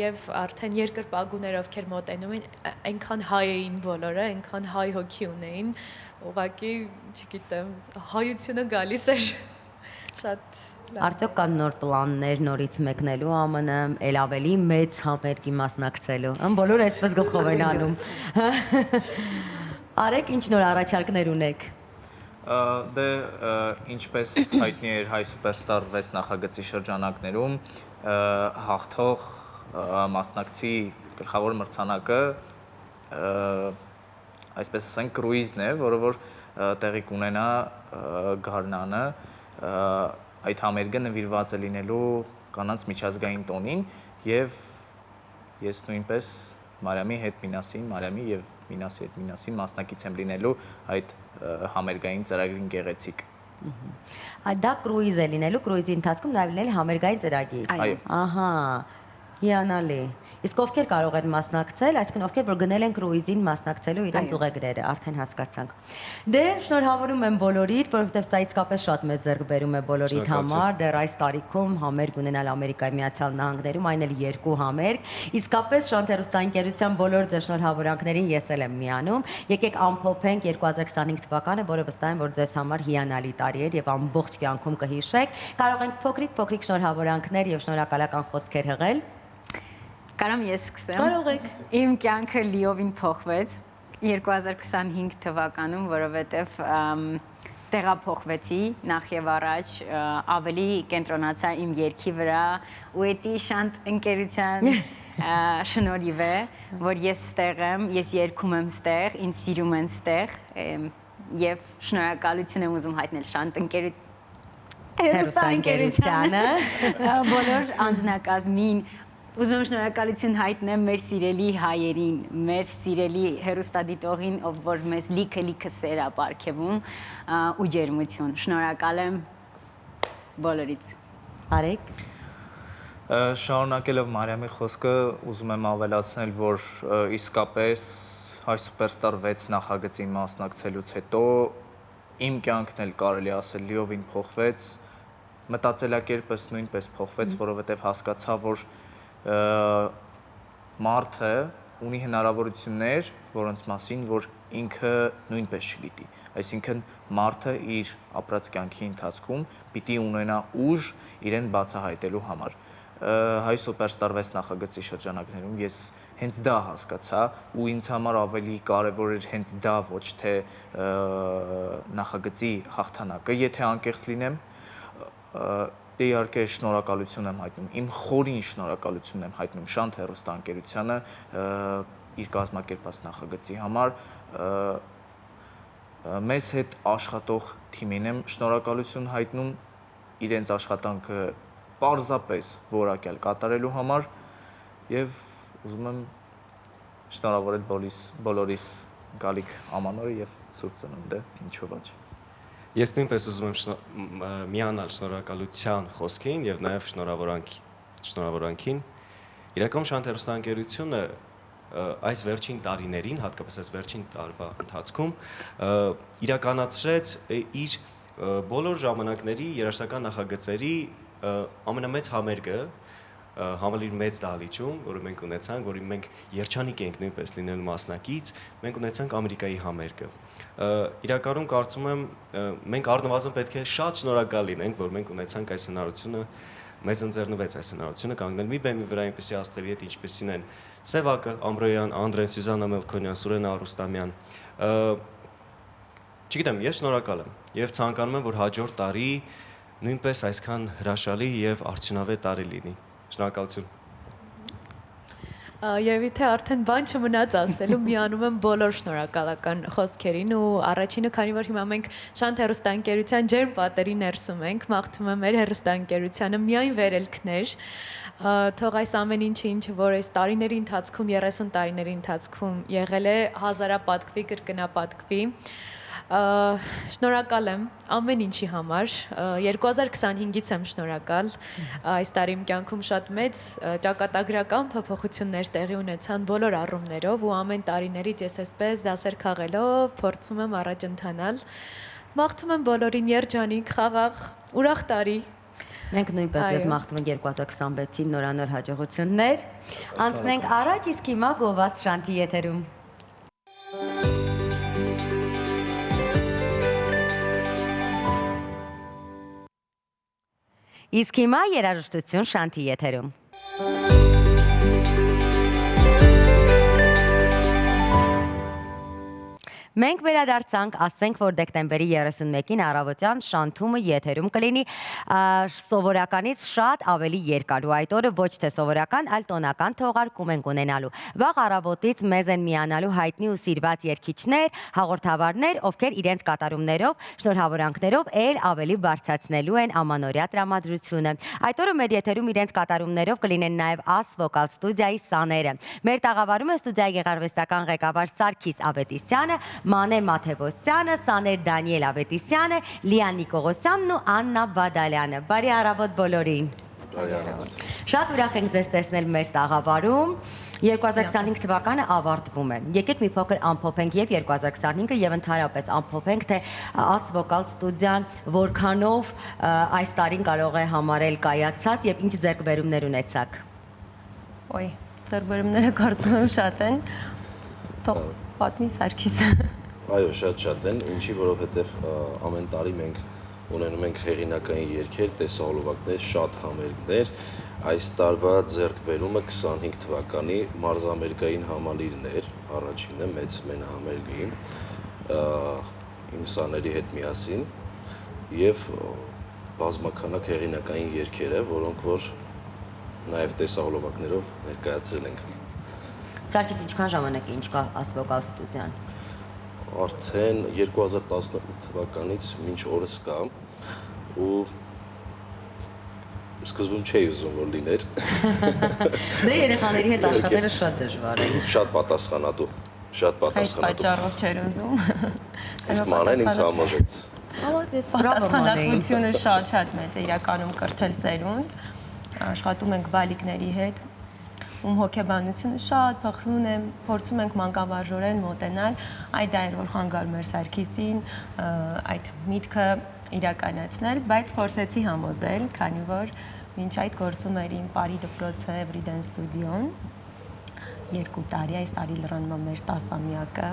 եւ արդեն երկրպագուներ, ովքեր մոտենում էին, այնքան հայ էին բոլորը, այնքան հայ հոգի ունեին, ուղղակի, չգիտեմ, հայությունը գալիս էր շատ Արդյոք կան նոր պլաններ նորից մեկնելու ԱՄՆ, ել ավելի մեծ համերգի մասնակցելու։ Բոլորը այսպես գլխով են անում։ Արեք, ինչ նոր առաջարկներ ունեք։ Դե ինչպես հայտնի էր Հայ Սուպերստար 6 նախագծի շրջանակներում հաղթող մասնակցի գլխավոր մրցանակը այսպես ասենք կրուիզն է, որը որ տեղի կունենա գարնանը այդ համերգը նվիրված է լինելու կանանց միջազգային տոնին եւ ես նույնպես Մարիամի եւ Մինասի հետ մասնակից եմ լինելու այդ համերգային ծրագրին գեղեցիկ։ Դա կրուիզ է լինելու, կրուիզի ընթացքում նաև լինել համերգային ծրագիր։ Այո։ Ահա, հիանալի։ Իսկ ովքեր կարող են մասնակցել, այսինքն ովքեր որ գնել են կրուիզին մասնակցելու իրենց ուղեգրերը, արդեն հասկացանք։ Դե շնորհավորում եմ բոլորիդ, որովհետև սա իսկապես շատ մեծ ձեռքբերում է բոլորիդ համար, դեռ այս տարիքում համերգ ունենալ Ամերիկայի Միացյալ Նահանգներում, այն էլ 2 համերգ։ Իսկապես Շանթ հեռուստաընկերության բոլոր ձեր շնորհավորանքներին ես էլ եմ միանում։ Եկեք ամփոփենք 2025 թվականը, որը վստահ եմ, որ ձեզ համար հիանալի տարի էր եւ ամբողջ կյանքում կհիշեք։ Կարող ենք փոքրիկ շնորհավորանքներ եւ շնորհակալական խոսքեր հղել։ Կարամ ես սկսեմ։ Կարող եք։ Իմ կյանքը լիովին փոխվեց 2025 թվականում, որովհետև տեղափոխվեցի նախ եւ առաջ, ավելի կենտրոնացա իմ երգի վրա, ու էդի Շանթ ընկերության շնորհիվ է, որ ես ստեղ եմ, ես երգում եմ ստեղ, ինձ սիրում են ստեղ, եւ շնորհակալություն եմ ուզում հայտնել Շանթ ընկերությանը, բոլոր անձնակազմին Ուզում եմ շնորհակալություն հայտնեմ մեր սիրելի հայերին, մեր սիրելի հեռուստադիտողին, ով որ մեզ լիքը սեր է ապարգևում ու ջերմություն։ Շնորհակալ եմ բոլորից։ Արեք։ Շարունակելով Մարիամի խոսքը, ուզում եմ ավելացնել, որ իսկապես Հայ Սուպերստար 6 նախագծին մասնակցելուց հետո իմ կյանքն էլ կարելի ասել լիովին փոխվեց, մտածելակերպս նույնպես փոխվեց, որովհետև հասկացա, որ մարդը ունի հնարավորություններ, որոնց մասին, որ ինքը նույնպես չգիտի։ Այսինքն մարդը իր ապրած կյանքի ընթացքում պիտի ունենա ուժ իրեն բացահայտելու համար։ Հայ Սուպերստար 6 նախագծի շրջանակներում ես հենց դա հասկացա ու ինձ համար ավելի կարևոր էր հենց դա, ոչ թե նախագծի հաղթանակը, եթե անկեղծ լինեմ, դե իհարկե շնորհակալություն եմ հայտնում, իմ խորին շնորհակալություն եմ հայտնում Շանթ հեռուստաընկերությանը իր կազմակերպած նախագծի համար, մեզ հետ աշխատող թիմին եմ շնորհակալություն հայտնում իրենց աշխատանքը պարզապես որակյալ կատարելու համար եւ ուզում եմ շնորհավորել բոլորիս գալիք ամանորը եւ Սուրբ Ծնունդը, ինչու՞ ոչ։ Ես նույնպես ուզում եմ միանալ շնորհակալության խոսքին եւ նաեւ շնորհավորանքին։ Իրականում Շանթ հեռուստաընկերությունը այս վերջին տարիներին, հատկապես այս վերջին տարվա ընթացքում իրականացրեց իր բոլոր ժամանակների երաժշտական նախագծերի ամենամեծ համերգը համալիր մեծ դահլիճում, որը մենք ունեցանք, որի մենք երջանիկ ենք նույնպես լինել մասնակից, մենք ունեցանք Ամերիկայի համերգը։ Իրականում կարծում եմ մենք առնվազն պետք է շատ շնորհակալ լինենք, որ մենք ունեցանք այս հնարավորությունը, մեզ ընձեռնվեց այս հնարավորությունը կանգնել մի բեմի վրա այնպիսի աստղերի հետ, ինչպեսին են Սևակը, Ամբրոյան, Անդրեն, Սյուզաննա Մելքոնյան, Սուրենա Արուստամյան։ Չգիտեմ, ես շնորհակալ եմ եւ ցանկանում եմ, որ հաջորդ տարի նույնպես այսքան հրաշալի եւ արդյունավետ տարի լինի։ Շնորհակալություն։ Երևի թե արդեն բան չմնաց ասելու, միանում եմ բոլոր շնորհակալական խոսքերին ու առաջինը, քանի որ հիմա մենք Շանթ հեռուստաընկերության ջերմ պատերի ներսում ենք, մաղթում եմ մեր հեռուստաընկերությանը միայն վերելքներ, թող այս ամեն ինչը, որ այս տարիների ընթացքում, 30 տարիների ընթացքում եղել է, հազարապատկվի, կրկնապատկվի։ Շնորհակալ եմ ամեն ինչի համար, 2025-ից եմ շնորհակալ, այս տարի իմ կյանքում շատ մեծ ճակատագրական փոփոխություններ տեղի ունեցան բոլոր առումներով ու ամեն տարիներից ես այսպես դասեր քաղելով փորձում եմ առաջ ընթանալ, մաղթում եմ բոլորին երջանիկ, խաղաղ, ուրախ տարի։ Մենք նույնպես ես մաղթում ենք 2026-ին նորանոր հաջողություններ, անցնենք առաջ, իսկ հիմա գովված Շանթի եթերում։ Իսկ հիմա երաժշտություն Շանթի եթերում։ Մենք վերադարձանք, ասենք, որ դեկտեմբերի 31-ին առավոտյան Շանթումը եթերում կլինի սովորականից շատ ավելի երկար ու այդ օրը ոչ թե սովորական, այլ տոնական թողարկում ենք ունենալու։ Վաղ առավոտից մեզ են միանալու հայտնի ու սիրված երգիչներ, հաղորդավարներ, ովքեր իրենց կատարումներով, շնորհավորանքներով ել ավելի բարձրացնելու են ամանորյա տրամադրությունը։ Այդ օրը մեր եթերում իրենց կատարումներով կլինեն նաև As Vocal Studio-ի սաները։ Մեր տաղավարում է ստուդիայի գեղարվեստական ղեկավար Սարգիս Ավետիսյանը, Մանե Մաթևոսյանը, Սաներ Դանիել Ավետիսյանը, Լիան Նիկողոսյանն ու Աննա Բադալյանը։ Բարի առավոտ բոլորին։ Շատ ուրախ ենք ձեզ տեսնել մեր տաղավարում։ 2025 թվականը ավարտվում է։ Եկեք մի փոքր ամփոփենք եւ 2025-ը եւ ընդհանրապես ամփոփենք, թե As Vocal Studio-ն որքանով այս տարին կարող է համարել կայացած եւ ինչ ձեռքբերումներ ունեցաք։ Ոյ, ձեռքբերումները կարծում եմ շատ են։ Թող պատմի Սարգիսը։ Այո, շատ են, ինչի որովհետև ամեն տարի մենք ունենում ենք հեղինակային երգեր, տեսահոլովակներ, շատ համերգներ։ Այս տարվա ձեռքբերումը 25 թվականի մարզամերգային համալիրն էր, առաջինը մեծ մենահամերգային, իմ սաների հետ միասին եւ բազմաքանակ հեղինակային երգերը, որոնք որ նաեւ տեսահոլովակներով ներկայացրել ենք։ Սարգիս, ինչքան ժամանակ է ինչ կա As Vocal Studio-ն։ Արդեն 2018 թվականից մինչ օրս կա ու սկզբում չէի ուզում որ լիներ։ Դե երեխաների հետ աշխատելը շատ դժվար է։ Շատ պատասխանատու, շատ պատասխանատու։ Այդ պատճառով չէր ուզում։ Իսկ մանեն ինձ համոզեց։ Պատասխանատվությունը շատ մեծ է իրականում կրթել սերունդ։ Աշխատում ենք բալիկների հետ, ում հոգեբանությունը շատ փխրուն է, փորձում ենք մանկավարժորեն մոտենալ, այդ դա էր որ խանգարում էր Սարգիսին այդ միտքը իրականացնել, բայց փորձեցի համոզել, քանի որ մինչ այդ գործում էր իմ Պարի դպրոցը Everyday Studio-ն 2 տարի, այս տարի լրանում մեր 10-ամյակը։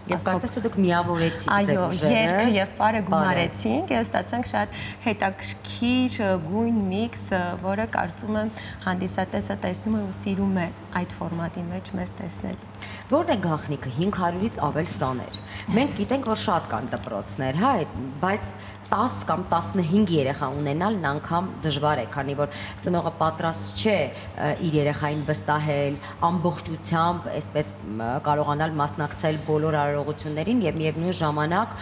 Եվ կարծես դուք միավորեցիք այո, երգը եւ պարը գումարեցինք եւ ստացանք շատ հետաքրքիր գույն միքս, որը կարծում եմ հանդիսատեսը տեսնում է ու սիրում է այդ ֆորմատի մեջ մեզ տեսնել։ Որն է գաղտնիքը 500-ից ավել սաներ։ Մենք գիտենք, որ շատ կան դպրոցներ, հա, բայց 10 կամ 15 երեխա ունենալն անգամ դժվար է, քանի որ ծնողը պատրաստ չէ իր երեխային վստահել, ամբողջությամբ այսպես կարողանալ մասնակցել բոլոր արարողություններին եւ միևնույն ժամանակ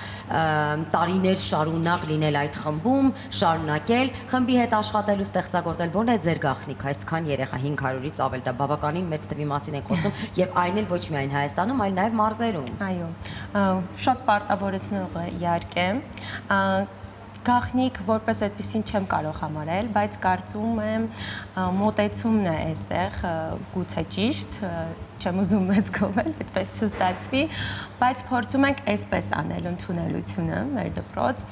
տարիներ շարունակ լինել այդ խմբում, շարունակել, խմբի հետ աշխատել ու ստեղծագործել։ Որն է ձեր գաղտնիքը այսքան երեխա 500-ից ավել, դա բավականին մեծ թվի մասին ենք խոսում եւ այն էլ ոչ միայն Հայաստանում, այլ նաեւ մարզերում։ Այո, շատ պարտավորեցնող է իհարկե։ գաղտնիք որպես այդպեսին չեմ կարող համարել, բայց կարծում եմ մոտեցումն է այստեղ գուցե ճիշտ, չեմ ուզում մեզ գովել, այդպես չստացվի, բայց փորձում ենք այսպես անել ընդունելությունը մեր դպրոց,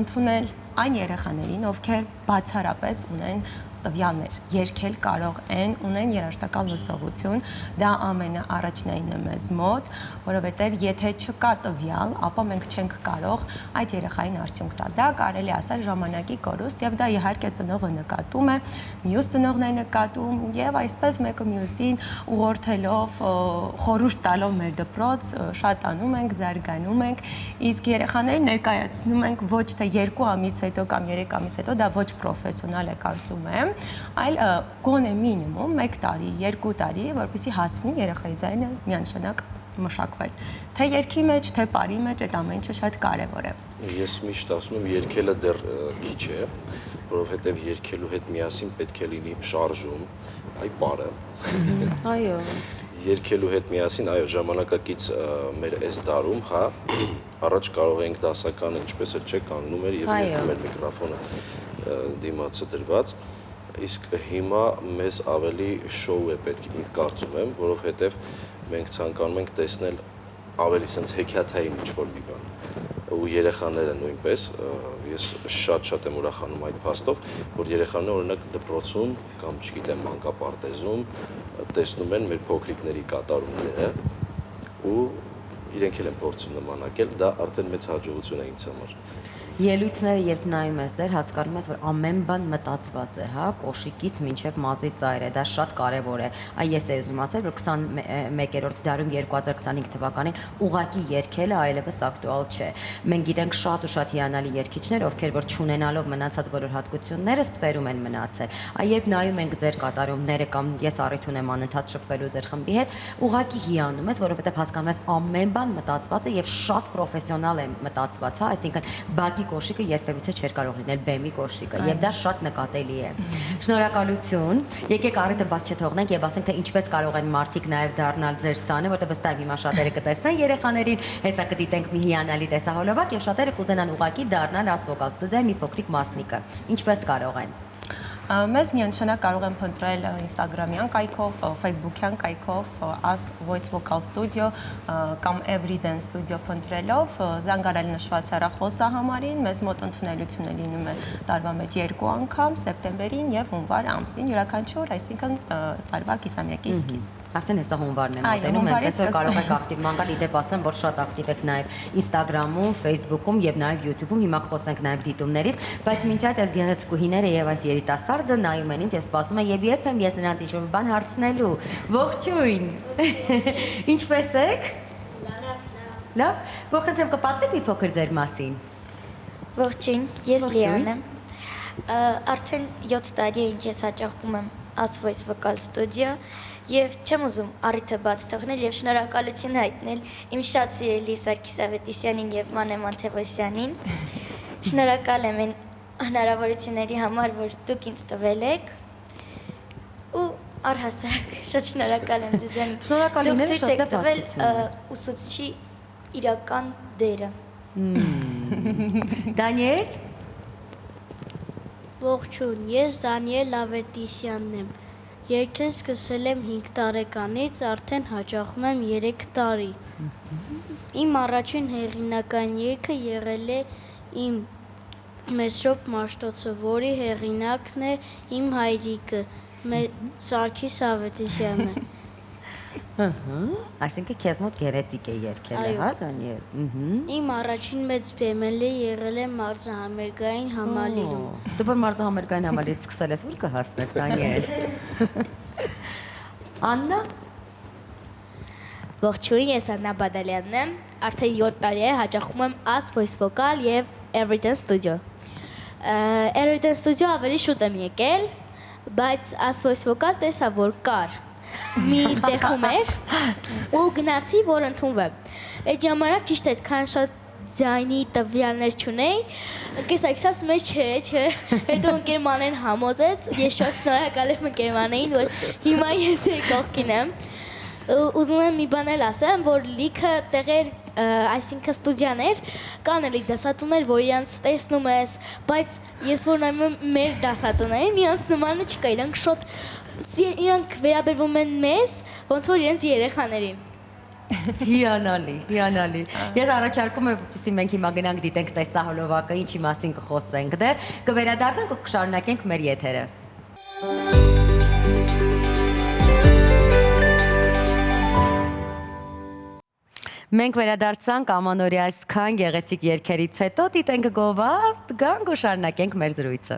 ընդունել այն երեխաներին, ովքեր բացառապես ունեն տվյալներ, երգել կարող են, ունեն երաժշտական լսողություն, դա ամենաառաջնայինը մեզ մոտ, որովհետև եթե չկա տվյալ, ապա մենք չենք կարող այդ երեխային արդյունք տալ։ Դա կարելի ասել ժամանակի կորուստ եւ դա իհարկե ծնողը նկատում է, մյուս ծնողն է նկատում եւ այսպես մեկը մյուսին ուղղորդելով, խորհուրդ տալով մեր դպրոց, շատանում ենք, զարգանում ենք, իսկ երեխաներին ներկայացնում ենք ոչ թե 2 ամիս հետո կամ 3 ամիս հետո, դա ոչ պրոֆեսիոնալ է կարծում եմ, այլ գոնե մինիմում 1 տարի, 2 տարի, որպեսզի հասցնի երեխայի ձայնը միանշանակ մշակվել։ Թե երգի մեջ, թե պարի մեջ այդ ամեն ինչը շատ կարևոր է։ Ես միշտ ասում եմ, երգելը դեռ քիչ է, որովհետև երգելու հետ միասին պետք է լինի շարժում, այ պարը։ Այո։ Երգելու հետ միասին, այո, ժամանակակից մեր այս դարում, հա, առաջ կարող ենք դասականը ինչպես էլ չէ կանգնում էր եւ երգում էր միկրոֆոնը դիմացը դրված, իսկ հիմա մեզ ավելի շոու է պետք, ինձ կարծում եմ, որովհետև մենք ցանկանում ենք տեսնել ավելի sense հեքիաթային ինչ-որ մի բան։ Ու երեխաները նույնպես, ես շատ եմ ուրախանում այդ փաստով, որ երեխաները օրինակ դպրոցում կամ չգիտեմ մանկապարտեզում տեսնում են մեր փոքրիկների կատարումները ու իրենք էլ են փորձում նմանակել, դա արդեն մեծ հաջողություն է ինձ համար։ Ելույթները երբ նայում ես, հասկանում ես, որ ամեն բան մտածված է, հա, կոշիկից մինչև մազի ծայրը, դա շատ կարևոր է։ Այ ես էի ուզում ասել, որ 21-րդ դարում 2025 թվականին ուղակի երգելը այլևս ակտուալ չէ։ Մենք գիտենք շատ ու շատ հիանալի երգիչներ, ովքեր որ չունենալով մնացած բոլոր հատկությունները ստվերում են մնացել։ Այ երբ նայում ենք ձեր կատարումները կամ ես առիթ ունեմ անընդհատ շփվելու ձեր խմբի հետ, ուղակի հիանում ես, որովհետև հասկանում ես ամեն բան մտածված է եւ շատ պրոֆեսիոնալ է մտածված, հա, այսինքն բակի կոշիկը երբևիցե չէր կարող լինել բեմի կոշիկը եւ դա շատ նկատելի է։ Շնորհակալություն։ Եկեք առիթը բաց չթողնենք եւ ասենք թե ինչպես կարող են մարդիկ նաեւ դառնալ ձեր սանը, որտեղ վստահ հիմա շատերը կտեսնեն երեխաներին, հեսա կդիտենք մի հիանալի տեսահոլովակ եւ շատերը կուզենան ուղակի դառնալ As Vocal Studio-ի մի փոքրիկ մասնիկը։ Ինչպես կարող են։ Մեզ միանշանակ կարող են փնտրել Instagram-յան կայքով, Facebook-յան կայքով, As Voice Vocal Studio կամ Everydance Studio փնտրելով, զանգարել նշված հեռախոսահամարին, մեզ մոտ ընդունելությունը լինում է տարվա մեջ 2 անգամ, սեպտեմբերին եւ հունվար ամսին, յուրաքանչյուր, այսինքն տարվա կիսամյակի սկիզբ։ Արդեն հեսա հունվարն է մոտենում, այսօր կարող եք ակտիվ մանգալ, իդեպ ասեմ, որ շատ ակտիվ եք նաև Instagram-ում, Facebook-ում եւ նաև YouTube-ում, հիմա խոսենք նաև դիտումներից, բայց մինչ այդ այս գեղեցկուհիները եւ այս երիտասարդը նայում են ինձ եւ սպասում են եւ երբ եմ ես նրանց ինչ-որ բան հարցնելու։ Ողջույն։ Ինչպե՞ս եք։ Լավ։ Ողջույն, եմ կպատմեք մի փոքր ձեր մասին։ Ողջույն, ես Լիան եմ։ Արդեն 7 տարի է ինչ ես հաճախում եմ As Voice Vocal Studio եւ չեմ ուզում առիթը բաց թողնել եւ շնորհակալություն հայտնել իմ շատ սիրելի Սարգիս Ավետիսյանին եւ Մանե Մանթևոսյանին։ Շնորհակալ եմ այն հնարավորությունների համար, որ դուք ինձ տվել եք ու առհասարակ շատ շնորհակալ եմ ձեզ։ Դուք ցույց եք տվել ուսուցչի իրական դերը։ Դանիել։ Ողջույն, ես Դանիել Ավետիսյանն եմ։ Երգել սկսել եմ 5 տարեկանից, արդեն հաճախում եմ 3 տարի։ Իմ առաջին հեղինակային երգը եղել է իմ Մեսրոպ Մաշտոցը, որի հեղինակն է իմ հայրիկը, Սարգիս Ավետիսյանը։ Այսինքն քեզ մոտ գեղեցիկ է երգելը, հա, Դանիել։ Իմ առաջին մեծ բեմելը եղել է մարզահամերգային համալիրում։ Դու որ մարզահամերգային համալիրից սկսել ես, ուր կհասնես, Դանիել։ Աննա։ Ողջույն, ես Աննա Բադալյանն եմ, արդեն 7 տարի է հաճախում եմ As Voice Vocal եւ Everydance Studio։ Everydance Studio ավելի շուտ եմ եկել, բայց As Voice Vocal տեսա, որ կար մի տեղում էր ու գնացի, որ ընդունվեմ։ Այդ ժամանակ ճիշտ այդքան շատ ձայնի տվյալներ չունեի, կեսակս ասում էի չէ, հետո ընկերմանեն համոզեց, ես շատ շնորհակալ եմ ընկերմանեին, որ հիմա ես կողքին եմ։ Ուզում եմ մի բան էլ ասեմ, որ լիքը տեղեր այսինքն ստուդիաներ, կան էլի դասատուներ, որ իրանց տեսնում ես, բայց ես որ նայում եմ մեր դասատուներին, իրանց նմանը չկա, իրանք վերաբերվում են մեզ, ոնց որ իրենց երեխաներին։ Հիանալի, հիանալի։ Ես առաջարկում եմ, որպեսզի մենք հիմա գնանք դիտենք տեսահոլովակը, ինչի մասին կխոսենք դեռ, կվերադառնանք ու կշարունակենք մեր եթերը։ Մենք վերադարձանք ամանորյա այսքան գեղեցիկ երգերից հետո դիտենք գովազդ, գանք ու շարունակենք մեր զրույցը։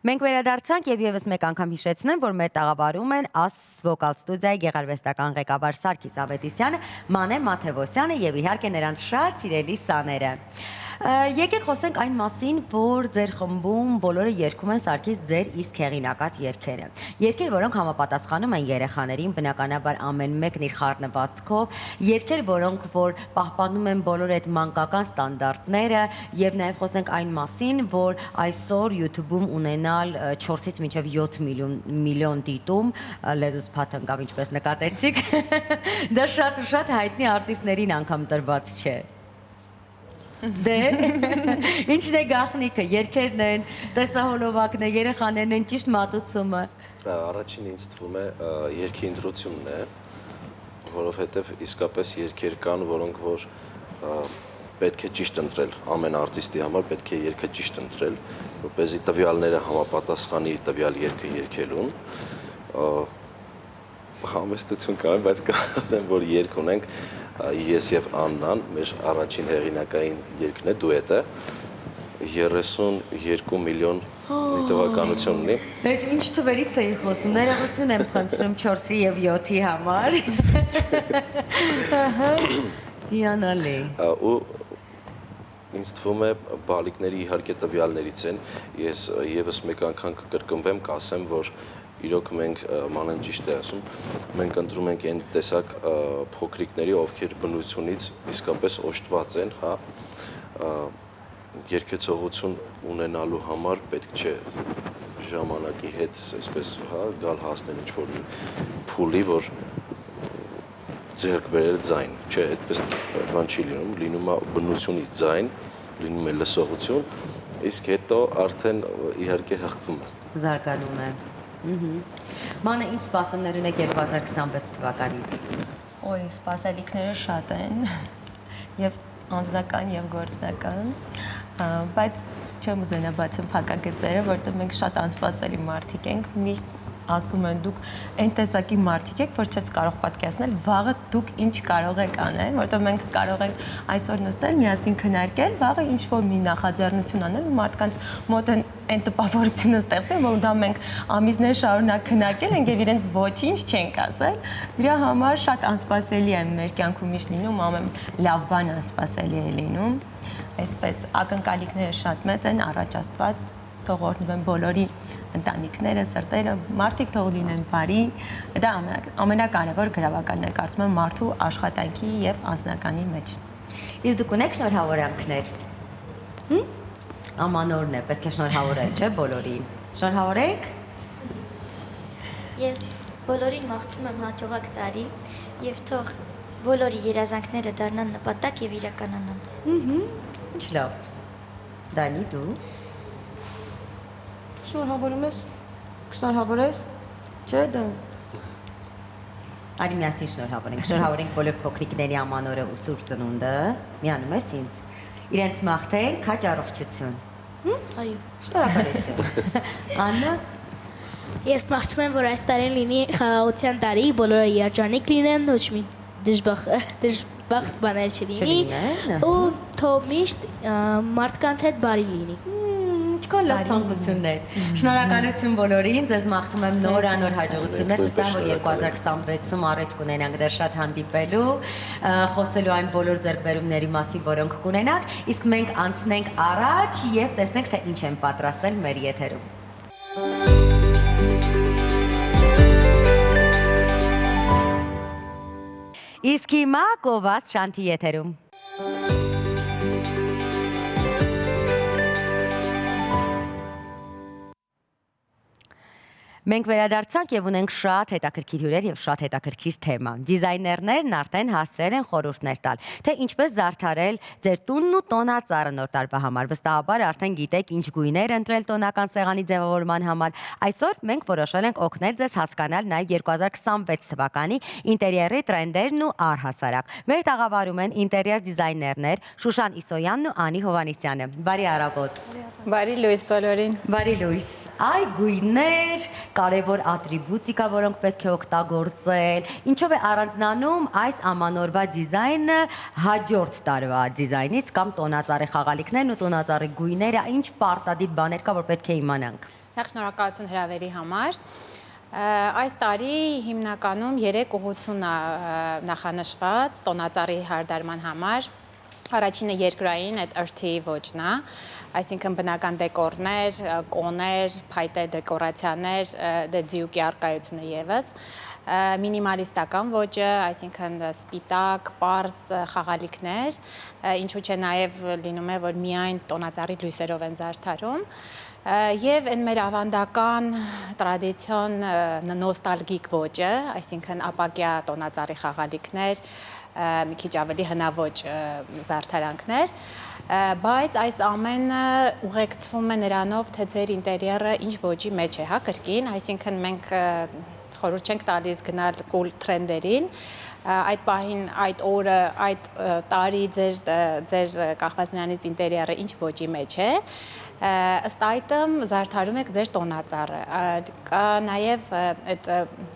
Մենք վերադարձանք եւ եւս մեկ անգամ հիշեցնեմ, որ մեր տաղավարում են AS Vocal Studio-ի գեղարվեստական ղեկավար Սարգիս Ավետիսյանը, Մանե Մաթևոսյանը եւ իհարկե նրանց շատ սիրելի սաները։ Եկեք խոսենք այն մասին, որ ձեր խմբում բոլորը երգում են Սարգիս ձեր իսկ հեղինակած երգերը։ Երգեր, որոնք համապատասխանում են երեխաներին, բնականաբար ամեն մեկն իր խառնվածքով, երգեր, որոնք որ պահպանում են բոլոր այդ մանկական ստանդարտները եւ նաեւ խոսենք այն մասին, որ այսօր YouTube-ում ունենալ 4-ից մինչև 7 միլիոն դիտում, լեզուս փաթ ընկավ, ինչպես նկատեցիք, դա շատ ու շատ հայտնի արտիստներին անգամ տրված չէ։ Դե, ինչն է գաղտնիքը, երգերն են, տեսահոլովակն է, երեխաներն են, ճիշտ մատուցումը։ Առաջին ինձ թվում է երգի ընտրությունն է, որովհետև իսկապես երգեր կան, որոնք որ պետք է ճիշտ ընտրել, ամեն արտիստի համար պետք է երգը ճիշտ ընտրել, որպեսզի տվյալները համապատասխանի տվյալ երգը երգելուն։ Համեստություն կա, բայց կասեմ, որ երգ ունենք ես եւ Աննան, մեր առաջին հեղինակային երգն է, դուետը, 32 միլիոն դիտողականություն ունի։ Ես ինչ թվերից էի խոսում, ներողություն եմ խնդրում 4-ի եւ 7-ի համար։ Հիանալի։ Ու ինձ թվում է բալիկների իհարկե տվյալներից են, ես եւս մեկ անգամ կկրկնվեմ, կասեմ, որ իրոք մենք մանեն ճիշտ է ասում, մենք ընտրում ենք այն տեսակ փոքրիկների, ովքեր բնությունից իսկապես օժտված են, հա, երգեցողություն ունենալու համար պետք չէ ժամանակի հետ, այսպես, հա, գալ հասնել ինչ-որ մի փուլի, որ ձեռք բերել ձայն, չէ, այդպես բան չի լինում, լինում է բնությունից ձայն, լինում է լսողություն, իսկ հետո արդեն իհարկե հղկվում է։ Զարգանում է։ Մանե, ինչ սպասումներ ունեք 2026 թվականից։ Ոյ, սպասելիքները շատ են, եւ անձնական եւ գործնական, բայց չեմ ուզենա բացեմ փակագծերը, որտեղ մենք շատ անսպասելի մարդիկ ենք, միշտ ասում են դուք այն տեսակի մարդիկ եք, որ չես կարող պատկերացնել վաղը դուք ինչ կարող եք անել, որտեղ մենք կարող ենք այսօր նստել, միասին քննարկել, վաղը ինչ որ մի նախաձեռնություն անել ու մարդկանց մոտ այն տպավորությունը ստեղծվել, որ դա մենք ամիսներ շարունակ քննարկել ենք եւ իրենց ոչինչ չենք ասել։ Դրա համար շատ անսպասելի է մեր կյանքում միշտ լինում, ամեն լավ բան անսպասելի է լինում։ Այսպես ակնկալիքները շատ մեծ են, առաջ Աստված թող օրհնվեն բոլորի ընտանիքները, սրտերը, մարդիկ թող լինեն բարի, դա ամենակարևոր գրավականն է կարծում եմ մարդու աշխատանքի եւ անձնականի մեջ։ Իսկ դուք ունեք շնորհավորանքներ։ Ամանորն է, պետք է շնորհավորել, չէ՞ բոլորին։ Շնորհավորեք։ Ես բոլորին մաղթում եմ հաջողակ տարի եւ թող բոլորի երազանքները դառնան նպատակ եւ իրականանան։ Ինչ լավ։ Դանի դու շնորհավորում ես, շնորհավորես, չէ՞ դա։ Արի միասին շնորհավորենք, շնորհավորենք բոլոր փոքրիկների ամանորը ու սուրբ ծնունդը, միանում ես ինձ, իրենց մաղթենք քաջ առողջություն։ Այո։ Շնորհակալություն։ Աննա։ Ես մաղթում եմ, որ այս տարին լինի խաղաղության տարի, բոլորը երջանիկ լինեն, ոչ մի դժբախտ բաներ չլինի ու թող միշտ մարդկանց հետ բարի լինի։ Ինչքան լավ ցանկություններ։ Շնորհակալություն բոլորին, ձեզ մաղթում եմ նորանոր հաջողություններ, վստահ որ 2026-ում առիթ կունենանք դեռ շատ հանդիպելու, խոսելու այն բոլոր ձեռքբերումների մասին, որոնք կունենանք, իսկ մենք անցնենք առաջ եւ տեսնենք թե ինչ են պատրաստել մեր եթերում։ Իսկ հիմա գովազդ շանթի եթերում։ Մենք վերադարձանք եւ ունենք շատ հետաքրքիր հյուրեր եւ շատ հետաքրքիր թեմա։ Դիզայներներն արդեն հասցրել են խորհուրդներ տալ, թե ինչպես զարդարել ձեր տունն ու տոնածառը նոր տարվա համար։ Վստահաբար արդեն գիտեք ինչ գույներ ընտրել տոնական սեղանի ձևավորման համար։ Այսօր մենք որոշել ենք օգնել ձեզ հասկանալ նաեւ 2026 թվականի ինտերիերի տրենդերն ու առհասարակ։ Մեր տաղավարում են ինտերիեր դիզայներներ Շուշան Իսոյանն ու Անի Հովանեսյանը։ Բարի առավոտ։ Բարի լույս բոլորին։ Բարի լույս։ Այ գույներ, կարևոր ատրիբուտիկա, որոնք պետք է օգտագործել։ Ինչով է առանձնանում այս ամանորվա դիզայնը հաջորդ տարվա դիզայնից կամ տոնածառի խաղալիքներն ու տոնածառի գույները, ինչ պարտադիր բաներ կա, որ պետք է իմանանք։ Նախ շնորհակալություն հրավերի համար։ Այս տարի հիմնականում 3 ուղղություն է նախանշված տոնածառի հարդարման համար։ Առաջինը երկրային, այդ earth-ի ոճն է, այսինքն բնական դեկորներ, կոներ, փայտե դեկորացիաներ, ձիուկի առկայությունը եւս, մինիմալիստական ոճը, այսինքն սպիտակ, պարզ խաղալիքներ, ինչու՞ չէ նաեւ լինում է, որ միայն տոնածառի լույսերով են զարդարում։ Եվ այն մեր ավանդական տրադիցիոն նոստալգիկ ոճը, այսինքն ապակյա տոնածառի խաղալիքներ, մի քիչ ավելի հնաոճ զարդարանքներ, բայց այս ամենը ուղեկցվում է նրանով, թե ձեր ինտերիերը ինչ ոճի մեջ է, հա, կրկին, այսինքն մենք խորհուրդ չենք տալիս գնալ կուլ տրենդերին, այդ պահին, այդ օրը, այդ տարի ձեր կախված նրանից ինտերիերը ինչ ոճի մեջ է, ըստ այդմ զարդարում եք ձեր տոնածառը։ Կա նաև այդ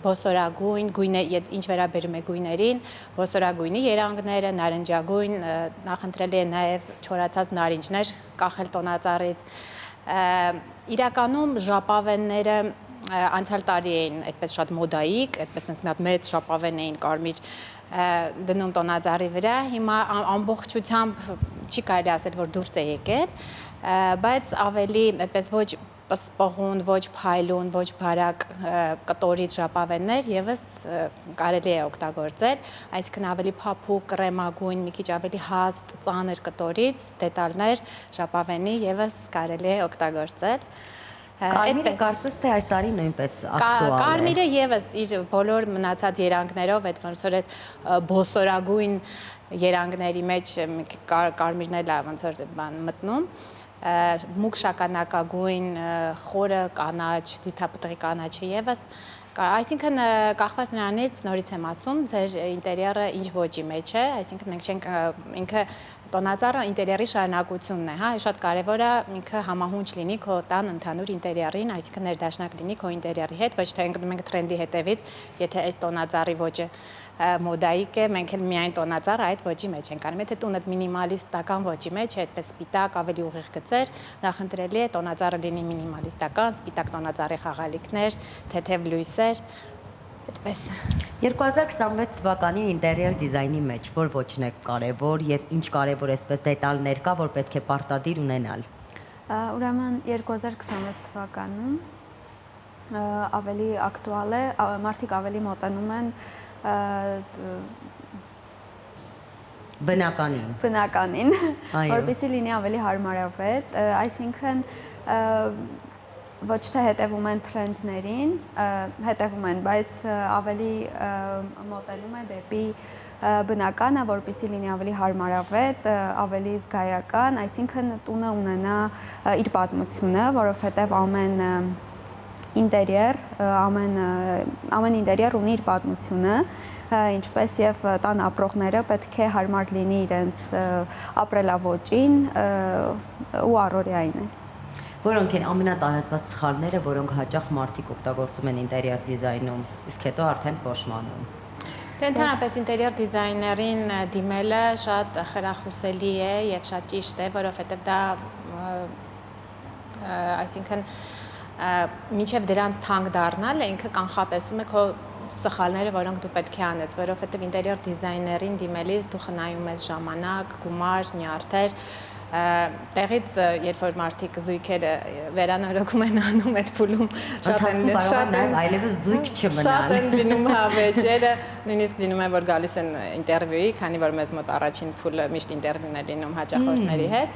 բոսորագույն գույնը, ինչ վերաբերում է գույներին, բոսորագույնի երանգները, նարնջագույն, նախընտրելի է նաև չորացած նարինջներ կախել տոնածառից։ Իրականում ժապավենները անցյալ տարի էին այդպես շատ մոդայիկ, այդպես մի հատ մեծ ժապավեն էին կարմիր դնում տոնածառի վրա, հիմա ամբողջությամբ չի կարելի ասել, որ դուրս է եկել, բայց ավելի այդպես ոչ պսպղուն, ոչ փայլուն, ոչ բարակ կտորից ժապավեններ եւս կարելի է օգտագործել, այսինքն ավելի փափուկ, կրեմագույն, մի քիչ ավելի հաստ, ծանր կտորից դետալներ ժապավենի եւս կարելի է օգտագործել։ Կարմիրը կարծես թե այս տարի նույնպես ակտուալ է։ Կարմիրը եւս իր բոլոր մնացած երանգներով, այդ ոնց որ այդ բոսորագույն երանգների մեջ կարմիրն է ոնց որ մտնում, մուգ շագանակագույն, խորը կանաչ, դիթապտղի կանաչը եւս, այսինքն կախված նրանից նորից եմ ասում, ձեր ինտերիերը ինչ ոճի մեջ է, այսինքն մենք չենք ինքը տոնածառը ինտերիերի շարունակությունն է, հա, շատ կարևոր է ինքը համահունչ լինի քո տան ընդհանուր ինտերիերին, այսինքն ներդաշնակ լինի քո ինտերիերի հետ, ոչ թե ընկնում ենք տրենդի հետևից, եթե այս տոնածառի ոճը մոդայիկ է, մենք էլ միայն տոնածառը այդ ոճի մեջ ենք անում, եթե տունդ մինիմալիստական ոճի մեջ է, այդպես սպիտակ, ավելի ուղիղ գծեր, նախընտրելի է տոնածառը լինի մինիմալիստական, սպիտակ տոնածառի խաղալիքներ, թեթև լույսեր, այդպես։ 2026 թվականի ինտերիեր դիզայնի մեջ որ ոճն է կարևոր եւ ինչ կարևոր էսպես դետալներ կա, որ պետք է պարտադիր ունենալ։ Ուրեմն 2026 թվականում ավելի ակտուալ է, մարդիկ ավելի մոտենում են բնականին, որպեսզի լինի ավելի հարմարավետ, այսինքն ոչ թե հետևում են տրենդներին, հետևում են, բայց ավելի մոտենում է դեպի բնականը, որպեսզի լինի ավելի հարմարավետ, ավելի զգայական, այսինքն տունը ունենա իր պատմությունը, որովհետև ամեն ինտերիեր ունի իր պատմությունը, ինչպես եւ տան ապրողները պետք է հարմար լինի իրենց ապրելավոճին ու առօրյային։ Որոնք են ամենատարածված սխալները, որոնք հաճախ մարդիկ օգտագործում են ինտերիեր դիզայնում, իսկ հետո արդեն փոշմանում։ Դե ընդհանրապես ինտերիեր դիզայներին դիմելը շատ խրախուսելի է եւ շատ ճիշտ է, որովհետեւ դա այսինքն մինչև դրանց թանկ դառնալը ինքը կանխատեսում է քո սխալները, որոնք դու պետք է անես, որովհետև ինտերիեր դիզայներին դիմելիս դու խնայում ես ժամանակ, գումար, նյարդեր, տեղից երբ որ մարդիկ զույգերը վերանորոգում են անում այդ փուլում շատ են լինում հավեճերը, նույնիսկ լինում է որ գալիս են ինտերվյուի, քանի որ մեզ մոտ առաջին փուլը միշտ ինտերվյուն է լինում հաճախորդների հետ,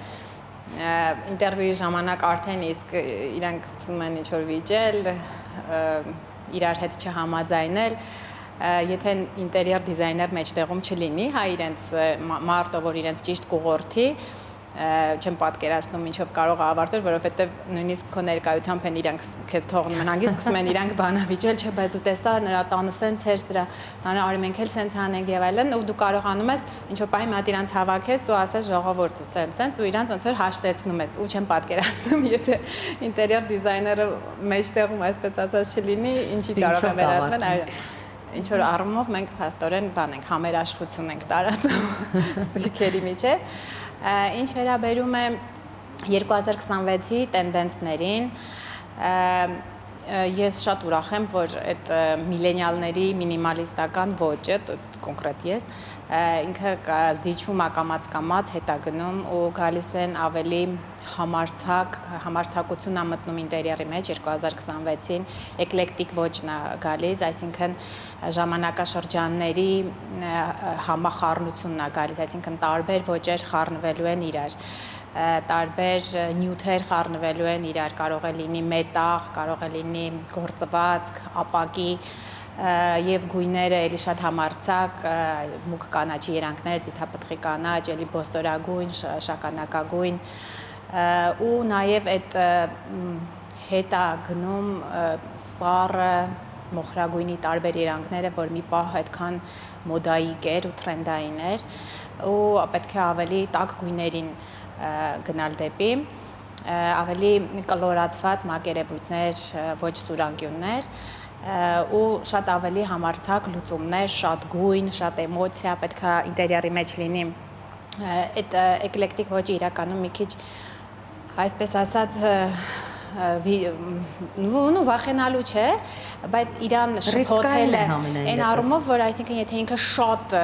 ինտերվյուի ժամանակ արդեն իսկ իրանք սկսում են ինչ-որ վիճել, իրար հետ չհամաձայնել, եթե ինտերիեր դիզայներ մեջտեղում չլինի, հա իրենց մարտով, որ իրենց ճիշտ կուղորդի, չեմ պատկերացնում ինչով կարող է ավարտել, որովհետև նույնիսկ քո ներկայությամբ են իրանք քեզ թողնում են, հանգիստ սկսում են իրանք բանավիճել, չէ, բայց դու տեսար նրա տանը սենց էր սրա, արի մենք էլ սենց անենք եւ այլն, ու դու կարողանում ես ինչ-որ պահի մատ իրանք հավաքես ու ասես ժողովուրդը սենց ու իրանք ոնց որ հաշտեցնում ես, ու չեմ պատկերացնում, եթե ինտերիեր դիզայները մեջտեղում այսպես ասած չլինի, ինչի կարող է վերածվել, այո ինչ որ առումով մենք փաստորեն բան ենք, համերաշխություն ենք տարածում սրիկերի միջև։ Ինչ վերաբերում է 2026-ի տենդենսներին, ես շատ ուրախ եմ, որ այդ միլենիալների մինիմալիստական ոճը, կոնկրետ ես, ինքը զիջում ակամաց հետագնում ու գալիս են ավելի համարձակություն է մտնում ինտերիերի մեջ 2026-ին, էկլեկտիկ ոճն է գալիս, այսինքն ժամանակաշրջանների համախառնությունն է գալիս, այսինքն տարբեր ոճեր խառնվելու են իրար, տարբեր նյութեր խառնվելու են իրար, կարող է լինի մետաղ, կարող է լինի գործվածք, ապակի եւ գույները էլի շատ համարձակ, մուգ կանաչի երանգներ, ձիթապտղի կանաչ, էլի բոսորագույն, շագանակագույն ու նաև այդ հետ է գնում սառը մոխրագույնի տարբեր երանգները, որ մի պահ այդքան մոդայիկ էր ու թրենդային էր ու պետք է ավելի տաք գույներին գնալ դեպի, ավելի կլորացված մակերևույթներ, ոչ սուրանկյուններ ու շատ ավելի համարձակ լուծումներ, շատ գույն, շատ էմոցիա պետք է ինտերիերի մեջ լինի։ Այդ էկլեկտիկ ոճը իրականում մի քիչ այսպես ասած նու վախենալու չէ, բայց իրան շփոթել է այն առումով, որ այսինքն եթե ինքը շատ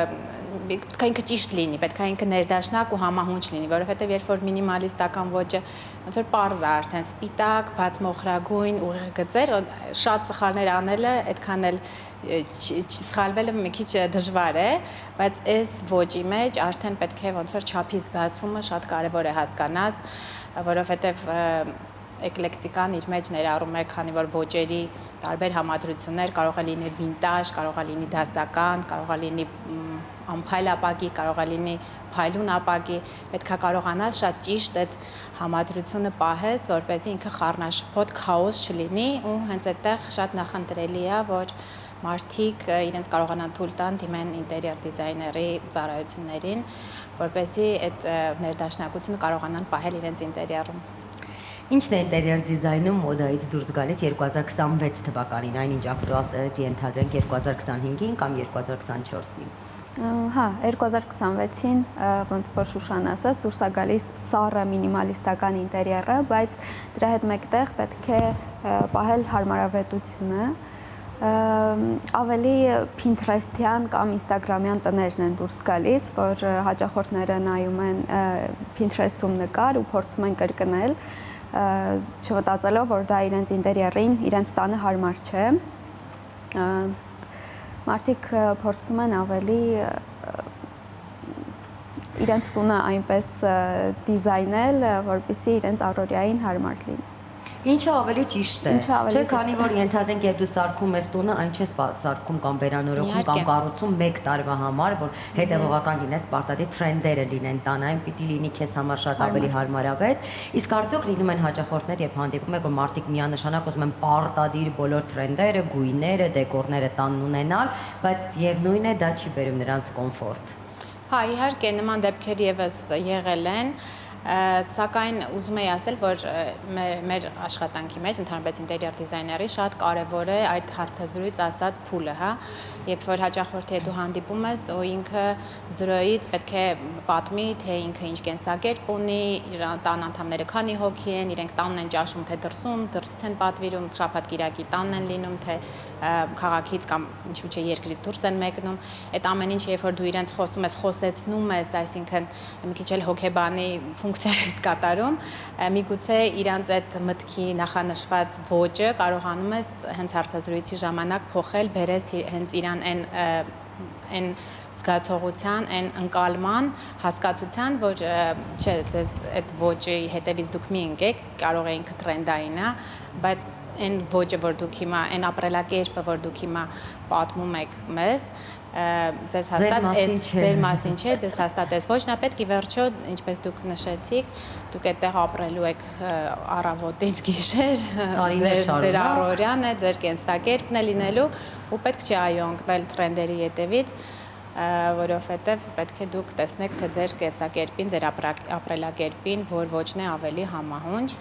պետք է ինքը ճիշտ լինի, պետք է ինքը ներդաշնակ ու համահունչ լինի, որովհետև երբ որ մինիմալիստական ոճը ոնց որ պարզ է արդեն սպիտակ, բաց մոխրագույն, ուղիղ գծեր, շատ սխալներ անելը այդքան էլ սխալվելը մի քիչ դժվար է, բայց այս ոճի մեջ արդեն պետք է ոնց որ չափի զգացումը շատ կարևոր է հասկանաս, որովհետև էկլեկտիկան իր մեջ ներառում է քանի որ ոճերի տարբեր համադրություններ, կարող է լինի վինտաժ, կարող է լինի դասական, կարող է լինի անփայլ ապակի, կարող է լինի փայլուն ապակի, պետք է կարողանաս շատ ճիշտ այդ համադրությունը պահես, որպեսզի ինքը խառնաշփոթ քաոս չլինի ու հենց այդտեղ շատ նախընտրելի է, որ մարդիկ իրենց կարողանան թույլ տան դիմեն ինտերիեր դիզայների ծառայություններին, որպեսզի այդ ներդաշնակությունը կարողանան պահել իրենց ինտերիերում։ Ինչն է ինտերիեր դիզայնում մոդայից դուրս գալիս 2026 թվականին, այնինչ ակտուալ ենթադրենք 2025-ին կամ 2024-ին։ Հա, 2026-ին ոնց որ Շուշան ասաց, դուրս է գալիս սառը մինիմալիստական ինտերիերը, բայց դրա հետ մեկտեղ պետք է պահել հարմարավետությունը, ավելի Pinterest-յան կամ Instagram-յան տներն են դուրս գալիս, որ հաճախորդները նայում են Pinterest-ում նկար ու փորձում են կրկնել, չմտածելով, որ դա իրենց ինտերիերին, իրենց տանը հարմար չէ։ Մարդիկ փորձում են ավելի իրենց տունը այնպես դիզայնել, որպեսզի իրենց առօրյային հարմար լինի։ Ինչը ավելի ճիշտ է, չէ, քանի որ ենթադրենք երբ դու սարքում ես տունը, այն չես սարքում կամ վերանորոգում կամ կառուցում 1 տարվա համար, որ հետևողական լինես, պարտադիր թրենդերը լինեն տանը, այն պիտի լինի քեզ համար շատ ավելի հարմարավետ, իսկ արդյոք լինում են հաճախորդներ, երբ հանդիպում եք, որ մարդիկ միանշանակ ուզում են պարտադիր բոլոր թրենդերը, գույները, դեկորները տանն ունենալ, բայց եւ նույն է դա չի բերում նրանց կոմֆորտ։ Հա, իհարկե նման դեպքեր եւս եղել են, սակայն ուզում եի ասել, որ մեր աշխատանքի մեջ, ընդհանրապես ինտերիեր դիզայների շատ կարևոր է այդ հարցազրույց ասած փուլը, հա, երբ որ հաճախորդի հետ դու հանդիպում ես ու ինքը զրոյից պետք է պատմի, թե ինքը ինչ կենսակերպ ունի, իր տան անդամները քանի հոգի են, իրենք տանն են ճաշում, թե դրսում, դրսից են պատվիրում, շաբաթ-կիրակի տանն են լինում, թե քաղաքից կամ ինչու՞ չէ երկրից դուրս են մեկնում, այդ ամեն ինչ երբ որ դու իրենց խոսում ես, խոսեցնում ես, այսինքն մի քիչ էլ հոգեբանի ֆունկցիա ես կատարում, միգուցե իրանց այդ մտքի նախանշված ոճը կարողանում ես հենց հարցազրույցի ժամանակ փոխել, բերես հենց իրան այն այն զգացողության, այն ընկալման, հասկացության, որ չէ, ձեզ այդ ոճի հետևից դուք մի ընկեք, կարող է ինքը տրենդային է, բայց այն ոճը, որ դուք հիմա, այն ապրելակերպը, որ դուք հիմա պատմում եք մեզ, ձեզ հաստատ ձեր մասին չէ, ձեզ հաստատ էս ոչ նա պետք է վերջո, ինչպես դուք նշեցիք, դուք այդտեղ ապրելու եք առավոտից գիշեր, ձեր առօրյան է, ձեր կենսակերպն է լինելու ու պետք չէ այո ընկնել տրենդերի հետևից, որովհետև պետք է դուք տեսնեք, թե ձեր կենսակերպին, ձեր ապրելակերպին, որ ոճն է ավելի համահունչ։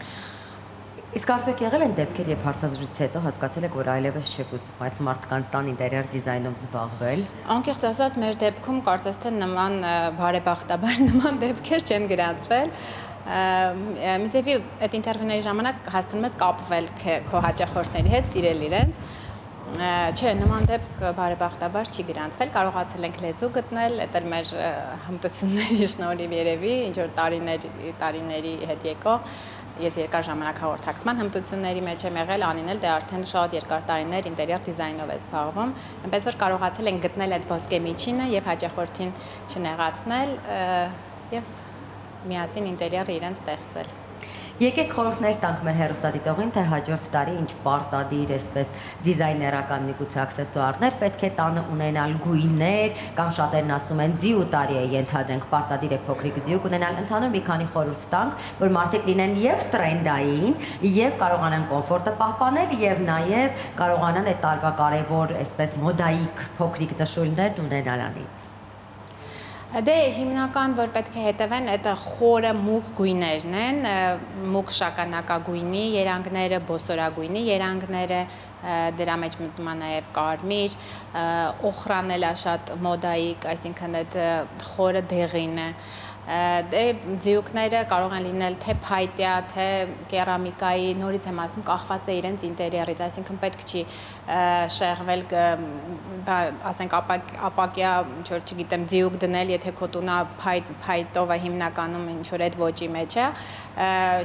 Իսկ արդյոք եղել են դեպքեր, երբ հարցազրույցից հետո հասկացել եք, որ այլևս չեք ուզում այս մարդկանց տան ինտերիեր դիզայնով զբաղվել։ Անկեղծ ասած, մեր դեպքում կարծես թե նման բարեբախտաբար նման դեպքեր չեն գրանցվել։ Միցեվի այդ ինտերվյուների ժամանակ հասցնում ես կապվել քո հաճախորդների հետ, սիրել իրենց։ Չէ, նման դեպք բարեբախտաբար չի գրանցվել, կարողացել ենք լեզու գտնել, դա մեր հմտությունների շնորհիվ երևի, ինչ որ տարիների հետ եկող Ես երկար ժամանակ հաղորդակցման հմտությունների մեջ եմ եղել, Անին էլ դե արդեն շատ երկար տարիներ ինտերիեր դիզայնով է զբաղվում, այնպես որ կարողացել ենք գտնել այդ ոսկե միջինը եւ հաճախորդին չնեղացնել եւ միասին ինտերիերը իրեն ստեղծել։ Եկեք խորհուրդներ տանք մեր հեռուստադիտողին, թե հաջորդ տարի ինչ պարտադիր, այսպես դիզայներական միգուցե աքսեսուարներ պետք է տանը ունենալ, գույներ, կամ շատերն ասում են ձիու տարի է ենթադրենք, պարտադիր է փոքրիկ ձիուկ ունենալ, ընդհանուր մի քանի խորհուրդ տանք, որ մարդիկ լինեն եւ տրենդային, եւ կարողանան կոմֆորտը պահպանել, եւ նաեւ կարողանան այդ տարվա կարևոր, այսպես մոդայիկ փոքրիկ դաշույններ ունենալ անի։ Դե հիմնական, որ պետք է հետևեն, այդ խորը մուգ գույներն են, մուգ շագանակագույնի երանգները, բոսորագույնի երանգները, դրա մեջ մտնում է նաև կարմիր, օխրան էլ է շատ մոդայիկ, այսինքն այդ խորը դեղին է։ Դե ձիուկները կարող են լինել թե փայտյա, թե կերամիկայի, նորից եմ ասում, կախված է իրենց ինտերիերից, այսինքն պետք չի շեղվել, ասենք ապակյա, ինչ որ չգիտեմ, ձիուկ դնել, եթե քո տունը փայտով է հիմնականում ինչ որ այդ ոճի մեջ է։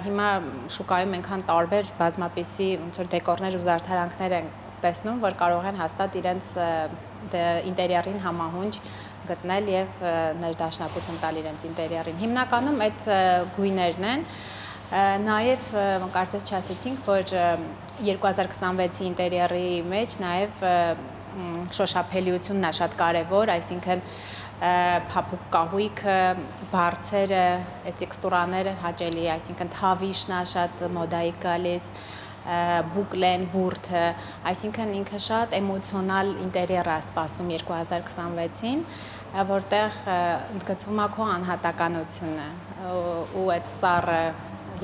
Հիմա շուկայում այնքան տարբեր բազմապիսի ոնց որ դեկորներ ու զարդարանքներ են տեսնում, որ կարող են հաստատ իրենց ինտերիերին համահունչ գտնել եւ ներդաշնակություն տալ իրենց ինտերիերին։ Հիմնականում այդ գույներն են, նաեւ կարծես չասեցինք, որ 2026-ի ինտերիերի մեջ նաեւ շոշափելիությունն է շատ կարեւոր, այսինքն փափուկ կահույքը, բարձերը, տեքստուրաները հաճելի, այսինքն թավիշն է շատ մոդայիկ գալիս, բուկլեն, բուրդը, այսինքն ինքը շատ էմոցիոնալ ինտերիեր է սպասում 2026-ին, որտեղ ընդգծվում է քո անհատականությունը ու այդ սառը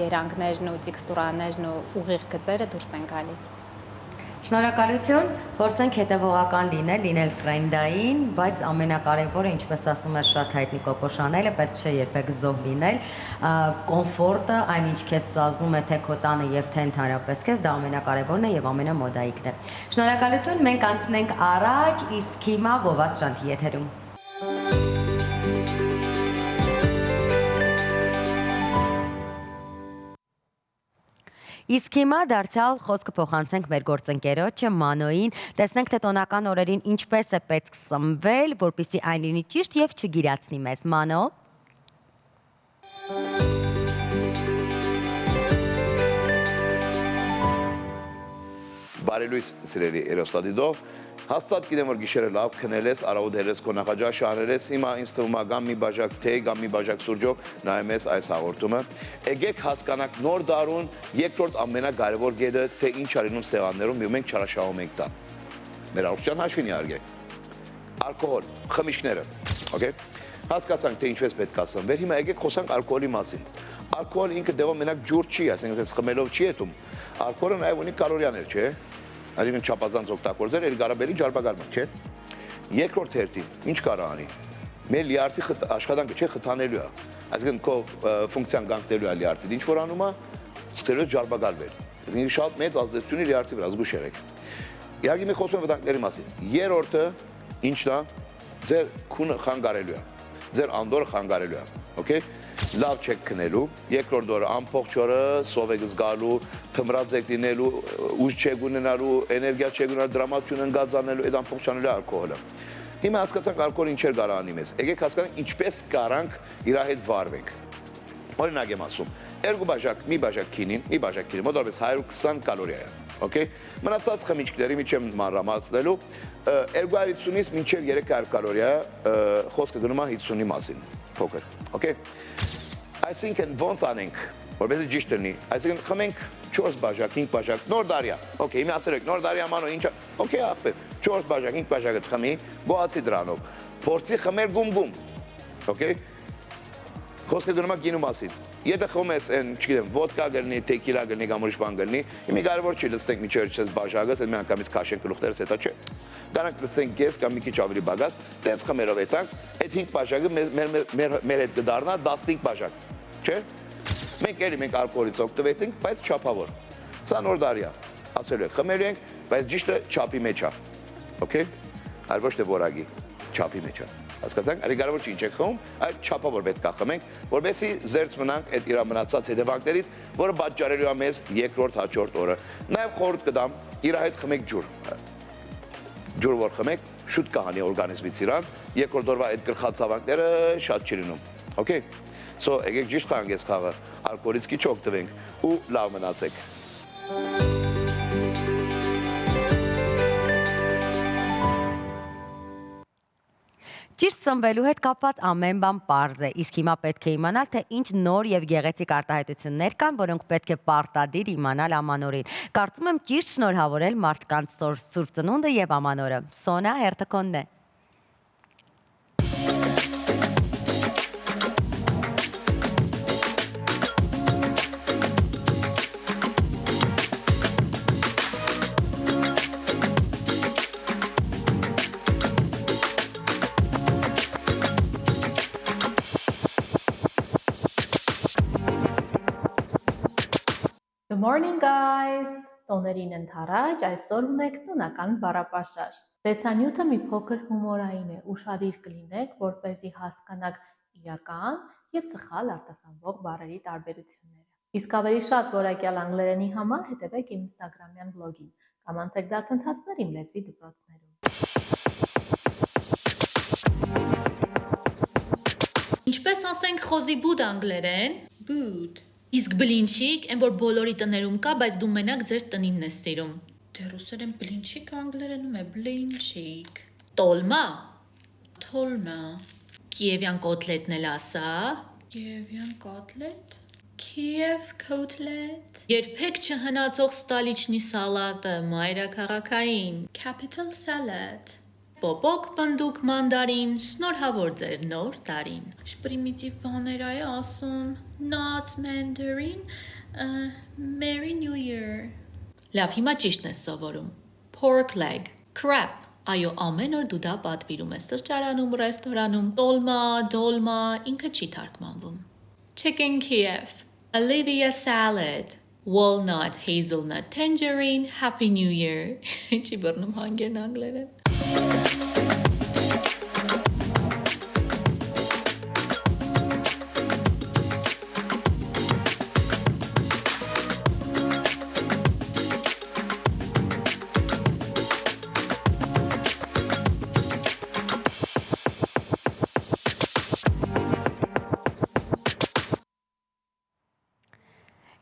երանգներն ու տեքստուրաներն ու ուղիղ գծերը դուրս են գալիս։ Շնորհակալություն, փորձենք հետևողական լինել տրենդային, բայց ամենակարևորը, ինչպես ասում է շատ հայտնի Կոկո Շանելը, պետք չէ երբեք զոհ լինել, կոմֆորտը, այնինչ քեզ սազում է թե քո տանը եւ թե ընդհանրապես քեզ, դա ամենակարևորն է եւ ամենամոդայիկն է։ Շնորհակալություն, մենք անցնենք առաջ, իսկ հիմա Գովաց Շանթի եթերում։ Իսկ հիմա դարձյալ խոսքը փոխանցենք մեր գործընկերոջը Մանոյին, տեսնենք թե տոնական օրերին ինչպես է պետք սնվել, որպեսզի այն լինի ճիշտ եւ չգիրացնի մեզ։ Մանո։ Բարելույս սիրելի հեռուստադիտող, հաստատ գիտեմ որ գիշերը լավ քնել ես, արագ քո նախաճաշ անել ես, հիմա ինձ թվում է կամ մի բաժակ թեյ, կամ մի բաժակ սուրճով նայում ես այս հաղորդումը։ Եկեք հասկանանք նոր դարուն երկրորդ ամենակարևոր կետը, թե ինչ արինում սեղաններում, եւ մենք չարաշահում ենք դա։ Մեր առողջության հաշվին իհարկե։ Ալկոհոլ, խմիչքները, օքեյ։ Հասկացանք թե ինչպես պետք է սնվել։ Հիմա եկեք խոսանք ալկոհոլի մասին։ Ալկոհոլը ինքը դեպի մենակ ջուր չի, ասենք այս խմելով չի հետում։ Ալկոհոլը նաև ունի կալորիաներ, չէ՞։ Այսինքն չափազանց օգտագործել էր գարաբելի ջարբակալման, չէ՞։ Երկրորդ հերթին ինչ կարա անի։ Մեր լիարդի աշխատանքը չէ խթանելու է։ Այսինքն քո ֆունկցիան կանգնելու է լիարդի։ Ինչ որ անում է, ստերոս ջարբակալվել։ Այսինքն շատ մեծ ազդեցություն ունի լիարդի վրա, զգուշ եղեք։ Իհարկե մենք խոսում ենք վտանգների մասին։ Երրորդը ինչն է, ձեր քունը խանգարելու է։ Ձեր անդորը խանգարելու է, օքեյ։ Լավ չեք քնելու, երկրորդ օրը ամբողջ օրը սով եք զգալու, թմրած եք լինելու, ուժ չեք ունենալու, էներգիա չեք ունենալու, դրամատություն ընկածանելու, այդ ամբողջանելու ալկոհոլը։ Հիմա հասկացանք ալկոհոլը ինչեր կարող անի մեզ։ Եկեք հասկանանք ինչպես կարանք իր հետ վարվենք։ Օրինակ եմ ասում, մի բաժակ քինին, մոտավորապես 120 կալորիա է, okay։ Մնացած խմիչքների միջև մանրամասնելու 250-ից մինչև 300 կալորիա խոսքը գնում է 50-ի մասին, փոքր, okay։ Այսինքն ոնց անենք, որպեսզի ճիշտ լինի, այսինքն խմենք 4 բաժակ, 5 բաժակ, նոր դարյա, okay, հիմա ասել եք, նոր դարյա մանո ինչա, okay, ախպեր, 4 բաժակ, 5 բաժակը խմի, գոհացի դրանով, փորձի խմել գում, okay։ Խոսքը գնում է գինու մասին։ Եթե խմում ես այն, չգիտեմ, ոդկա գտնի, տեկիլա գտնի, կամ ուրիշ բան գտնի, իմի կարևոր չի լցնենք միջև չես բաժակս, այդ մի անգամից քաշենք գլուխներս, հետո չէ։ Գանանք լցնենք ես կամ մի քիչ ավելի բագաս, տես խմելով եթանք, այդ 5 բաժակը մեր հետ կդառնա 15 բաժակ, չէ։ Մենք ալկոհոլից օգտվեցինք, բայց չափավոր։ Սա նոր դարյա, ասելու եք, խմելու ենք, բայց ճիշտը չափի մեջ է, okay։ Այլ ոչ թե որակի, չափի մեջ է։ Հասկացանք, այլ կարևոր չի ինչ եք խմում, այլ չափավոր պետք է խմենք, որովհետեւ զերծ մնանք այդ իր մնացած հետևանքներից, որը պատճառելու է մեզ երկրորդ հաջորդ օրը։ Նաև խորհուրդ կտամ, իր հետ խմեք ջուր։ Ջուր որ խմեք, շուտ կհանի օրգանիզմից իրան, երկրորդ օրվա այդ գլխացավանքները շատ չի լինում։ Okay։ So, եկեք ճիշտ խաղանք այս խաղը, ալկոհոլից քիչ օգտվենք ու լավ մնացեք։ Ճիշտ սնվելու հետ կապված ամեն բան պարզ է, իսկ հիմա պետք է իմանալ, թե ինչ նոր եւ գեղեցիկ արտահայտություններ կան, որոնք պետք է պարտադիր իմանալ ամանորին։ Կարծում եմ ճիշտ շնորհավորել մարդկանց Սուրբ Ծնունդը եւ ամանորը։ Սոնա, հերթը քոնն է։ Good morning guys. Տոներին ընթառաջ, այսօր ունեք տոնական բառապաշար։ Տեսանյութը մի փոքր հումորային է, ուշադիր կլինեք, որպեսզի հասկանաք իրական եւ սխալ արտասանվող բառերի տարբերությունները։ Իսկ ավելի շատ որակյալ անգլերենի համար հետևեք իմ Instagram-յան բլոգին կամ անցեք դասընթացներ իմ լեզվի դպրոցներում։ Ինչպես ասենք խոզի բուդ անգլերեն, բուդ։ Իսկ բլինչիկ, այն որ բոլորի տներում կա, բայց դու մենակ ձեր տնինն ես սիրում։ Դե ռուսերեն բլինչիկ անգլերենում է բլինչիկ։ Տոլմա։ Թոլմա։ Կիևյան կոտլետն էլ ասա։ Կիևյան կոտլետ։ Kiev կոտլետ։ Երբեք չհնացող ստալիչնի սալատը, մայրաքաղաքային։ Capital salad։ Պոպոկ պնդուկ մանդարին, շնորհավոր ձեր նոր տարին։ Շպրիմիտիվ բաներ այ ասում, nuts mandarin, Merry New Year։ Լավ, հիմա ճիշտն ես սովորում։ Pork leg, crap, այո, ամեն օր դու դա պատվիրում ես սրճարանում, ռեստորանում, տոլմա, դոլմա, ինքը չի թարգմանվում։ Chicken Kiev, Olivia salad, walnut, hazelnut, tangerine, Happy New Year։ Չի բռնում հանգեն անգլերեն։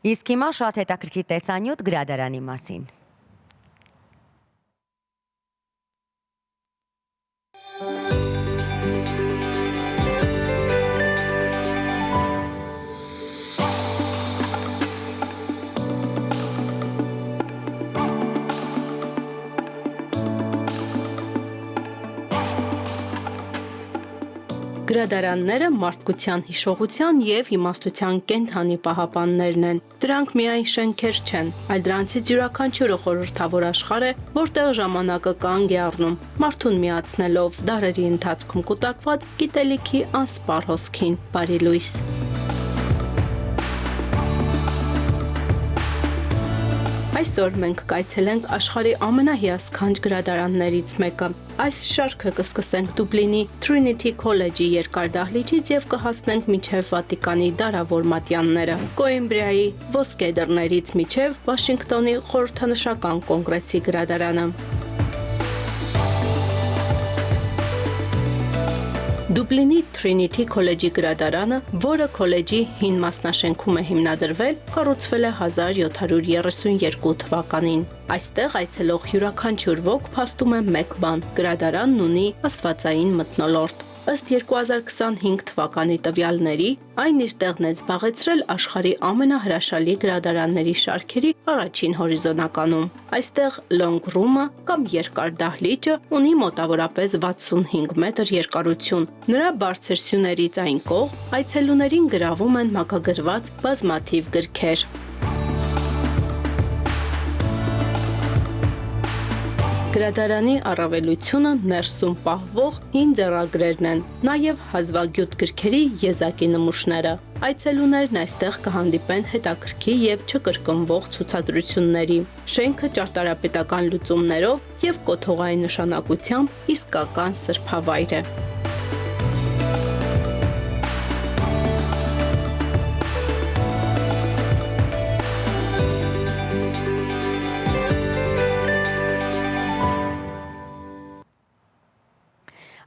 Իսկ հիմա շատ հետաքրքիր տեսանյութ գրադարանի մասին։ Գրադարանները մարդկության հիշողության եւ իմաստության կենթանի պահապաններն են։ Դրանք միայն շենքեր չեն, այլ դրանցից յուրաքանչյուրը խորհրդավոր աշխարհ է, որտեղ ժամանակը կանգ է առնում, մարդուն միացնելով դարերի ընթացքում կուտակված գիտելիքի անսպառ հոսքին։ Բարի լույս։ Այսօր մենք կայցելենք աշխարհի ամենահիասքանչ գրադարաններից մեկը։ Այս շարքը կսկսենք Դուբլինի Trinity College-ի երկար դահլիճից եւ կհասնենք մինչեւ Վատիկանի դարավոր մատյանները, Կոիմբրիայի ոսկե դռներից մինչեւ Վաշինգտոնի խորհրդանշական կոնգրեսի գրադարանը։ Դուբլինի Trinity քոլեջի գրադարանը, որը քոլեջի հին մասնաշենքում է հիմնադրվել, կառուցվել է 1732 թվականին։ Այստեղ այցելող յուրաքանչյուր ոք փաստում է մեկ բան՝ գրադարանն ունի աստվածային մթնոլորտ։ Ըստ 2025 թվականի տվյալների, այն իր տեղն է զբաղեցրել աշխարհի ամենահրաշալի գրադարանների շարքերի առաջին հորիզոնականում։ Այստեղ Long Room-ը կամ երկար դահլիճը ունի մոտավորապես 65 մետր երկարություն։ Նրա բարձր սյուներից այն կողմ այցելուներին գրավում են մակագրված բազմաթիվ գրքեր։ Գրադարանի առավելությունը ներսում պահվող հին ձեռագրերն են, նաև հազվագյուտ գրքերի եզակի նմուշները։ Այցելուներն այստեղ կհանդիպեն հետաքրքիր եւ չկրկնվող ցուցադրությունների։ Շենքը ճարտարապետական լուծումներով եւ կոթողային նշանակությամբ իսկական սրբավայր է։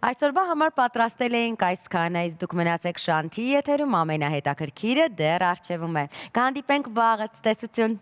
Այսօրվա համար պատրաստել էինք այսքան, այս դուք մնացեք Շանթի եթերում, ամենահետաքրքիրը դեռ առջևում է։ Կհանդիպենք վաղը, ցտեսություն։